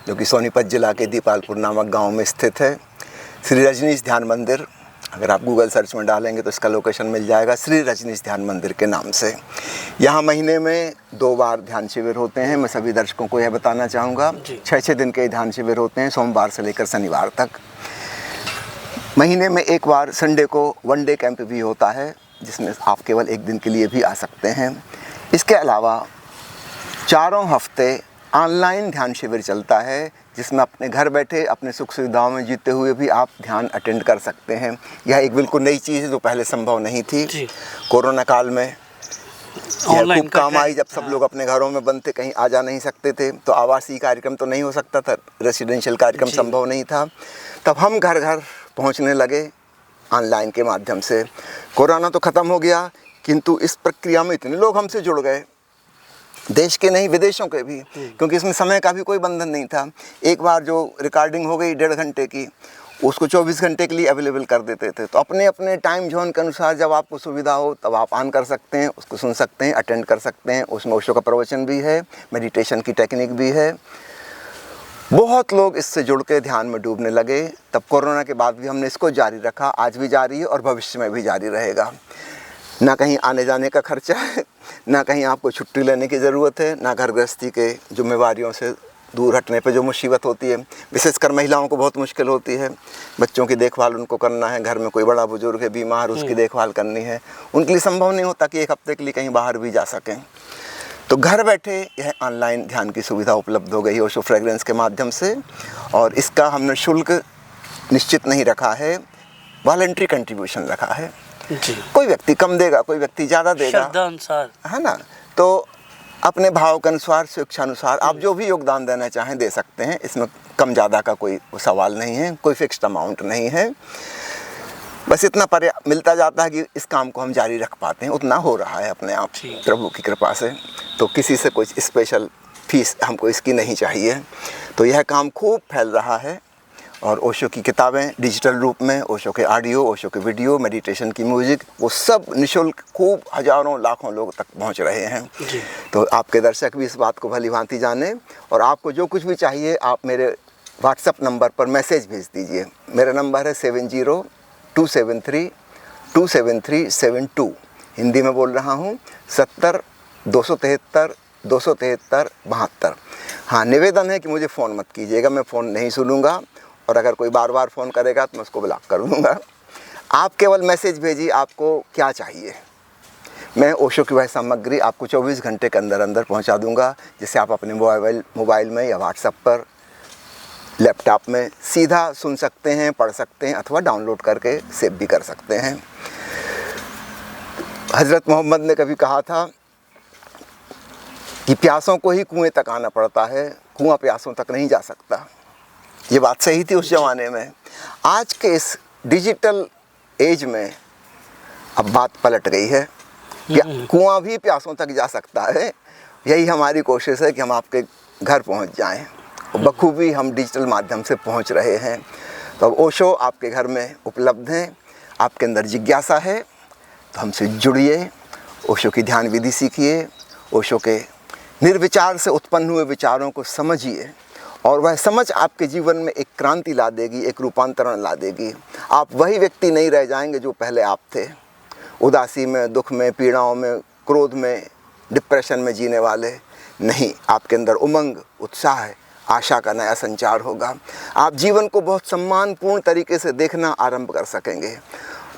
जो कि सोनीपत जिला के दीपालपुर नामक गाँव में स्थित है, श्री रजनीश ध्यान मंदिर, अगर आप गूगल सर्च में डालेंगे तो इसका लोकेशन मिल जाएगा, श्री रजनीश ध्यान मंदिर के नाम से। यहाँ महीने में 2 बार ध्यान शिविर होते हैं। मैं सभी दर्शकों को यह बताना चाहूँगा, 6-6 दिन के ध्यान शिविर होते हैं, सोमवार से लेकर शनिवार तक। महीने में 1 बार संडे को 1 डे कैंप भी होता है, जिसमें आप केवल 1 दिन के लिए भी आ सकते हैं। इसके अलावा 4 हफ्ते ऑनलाइन ध्यान शिविर चलता है, जिसमें अपने घर बैठे अपने सुख सुविधाओं में जीते हुए भी आप ध्यान अटेंड कर सकते हैं। यह एक बिल्कुल नई चीज़ है जो पहले संभव नहीं थी। कोरोना काल में खूब काम आई, जब सब लोग अपने घरों में बंद थे, कहीं आ जा नहीं सकते थे, तो आवासीय कार्यक्रम तो नहीं हो सकता था, रेसिडेंशियल कार्यक्रम संभव नहीं था। तब हम घर घर पहुंचने लगे ऑनलाइन के माध्यम से। कोरोना तो ख़त्म हो गया, किंतु इस प्रक्रिया में इतने लोग हमसे जुड़ गए, देश के नहीं विदेशों के भी, क्योंकि इसमें समय का भी कोई बंधन नहीं था। एक बार जो रिकॉर्डिंग हो गई 1.5 घंटे की, उसको 24 घंटे के लिए अवेलेबल कर देते थे। तो अपने अपने टाइम जोन के अनुसार जब आपको सुविधा हो तब आप ऑन कर सकते हैं, उसको सुन सकते हैं, अटेंड कर सकते हैं। उसमें ओशो का प्रवचन भी है, मेडिटेशन की टेक्निक भी है। बहुत लोग इससे जुड़ के ध्यान में डूबने लगे। तब कोरोना के बाद भी हमने इसको जारी रखा, आज भी जारी है और भविष्य में भी जारी रहेगा। ना कहीं आने जाने का खर्चा है, ना कहीं आपको छुट्टी लेने की ज़रूरत है, ना घर गृहस्थी के जिम्मेवारियों से दूर हटने पे जो मुसीबत होती है, विशेषकर महिलाओं को बहुत मुश्किल होती है। बच्चों की देखभाल उनको करना है, घर में कोई बड़ा बुजुर्ग है बीमार, उसकी देखभाल करनी है, उनके लिए संभव नहीं होता कि एक हफ्ते के लिए कहीं बाहर भी जा सकें। तो घर बैठे यह ऑनलाइन ध्यान की सुविधा उपलब्ध हो गई ओशो फ्रेग्रेंस के माध्यम से। और इसका हमने शुल्क निश्चित नहीं रखा है, वॉलंटरी कंट्रीब्यूशन रखा है जी। कोई व्यक्ति कम देगा, कोई व्यक्ति ज़्यादा देगा, श्रद्धा अनुसार, है ना। तो अपने भाव के अनुसार, स्वेच्छा अनुसार आप जो भी योगदान देना चाहें दे सकते हैं। इसमें कम ज़्यादा का कोई सवाल नहीं है, कोई फिक्स्ड अमाउंट नहीं है। बस इतना मिलता जाता है कि इस काम को हम जारी रख पाते हैं, उतना हो रहा है अपने आप प्रभु की कृपा से। तो किसी से कोई स्पेशल फीस हमको इसकी नहीं चाहिए। तो यह काम खूब फैल रहा है। और ओशो की किताबें डिजिटल रूप में, ओशो के ऑडियो, ओशो के वीडियो, मेडिटेशन की म्यूज़िक, वो सब निःशुल्क खूब हज़ारों लाखों लोग तक पहुंच रहे हैं जी। तो आपके दर्शक भी इस बात को भली भांति जाने। और आपको जो कुछ भी चाहिए आप मेरे व्हाट्सएप नंबर पर मैसेज भेज दीजिए। मेरा नंबर है 70-273-273-72। हिंदी में बोल रहा हूँ, 70-273-273-72। हाँ, निवेदन है कि मुझे फ़ोन मत कीजिएगा, मैं फ़ोन नहीं सुनूंगा। और अगर कोई बार बार फ़ोन करेगा तो मैं उसको ब्लॉक कर दूँगा। आप केवल मैसेज भेजिए आपको क्या चाहिए, मैं ओशो की वह सामग्री आपको 24 घंटे के अंदर अंदर पहुंचा दूंगा, जिसे आप अपने मोबाइल में या व्हाट्सएप पर, लैपटॉप में सीधा सुन सकते हैं, पढ़ सकते हैं अथवा डाउनलोड करके सेव भी कर सकते हैं। हज़रत मोहम्मद ने कभी कहा था कि प्यासों को ही कुएं तक आना पड़ता है, कुआं प्यासों तक नहीं जा सकता। ये बात सही थी उस ज़माने में। आज के इस डिजिटल एज में अब बात पलट गई है, कुआं भी प्यासों तक जा सकता है। यही हमारी कोशिश है कि हम आपके घर पहुंच जाएं और बखूबी हम डिजिटल माध्यम से पहुंच रहे हैं। तो अब ओशो आपके घर में उपलब्ध हैं। आपके अंदर जिज्ञासा है तो हमसे जुड़िए, ओशो की ध्यान विधि सीखिए, ओशो के निर्विचार से उत्पन्न हुए विचारों को समझिए और वह समझ आपके जीवन में एक क्रांति ला देगी, एक रूपांतरण ला देगी। आप वही व्यक्ति नहीं रह जाएंगे जो पहले आप थे, उदासी में, दुख में, पीड़ाओं में, क्रोध में, डिप्रेशन में जीने वाले नहीं। आपके अंदर उमंग, उत्साह, आशा का नया संचार होगा। आप जीवन को बहुत सम्मानपूर्ण तरीके से देखना आरंभ कर सकेंगे।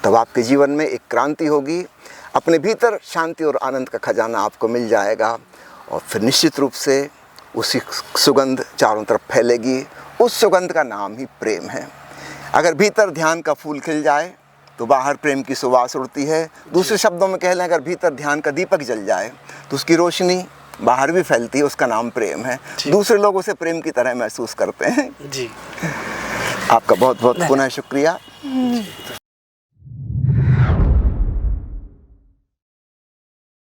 तब आपके जीवन में एक क्रांति होगी, अपने भीतर शांति और आनंद का खजाना आपको मिल जाएगा और फिर निश्चित रूप से उसी सुगंध चारों तरफ फैलेगी। उस सुगंध का नाम ही प्रेम है। अगर भीतर ध्यान का फूल खिल जाए तो बाहर प्रेम की सुवास उड़ती है। दूसरे शब्दों में कह लें, अगर भीतर ध्यान का दीपक जल जाए तो उसकी रोशनी बाहर भी फैलती है, उसका नाम प्रेम है। दूसरे लोग उसे प्रेम की तरह महसूस करते हैं। जी। आपका बहुत बहुत पुनः शुक्रिया।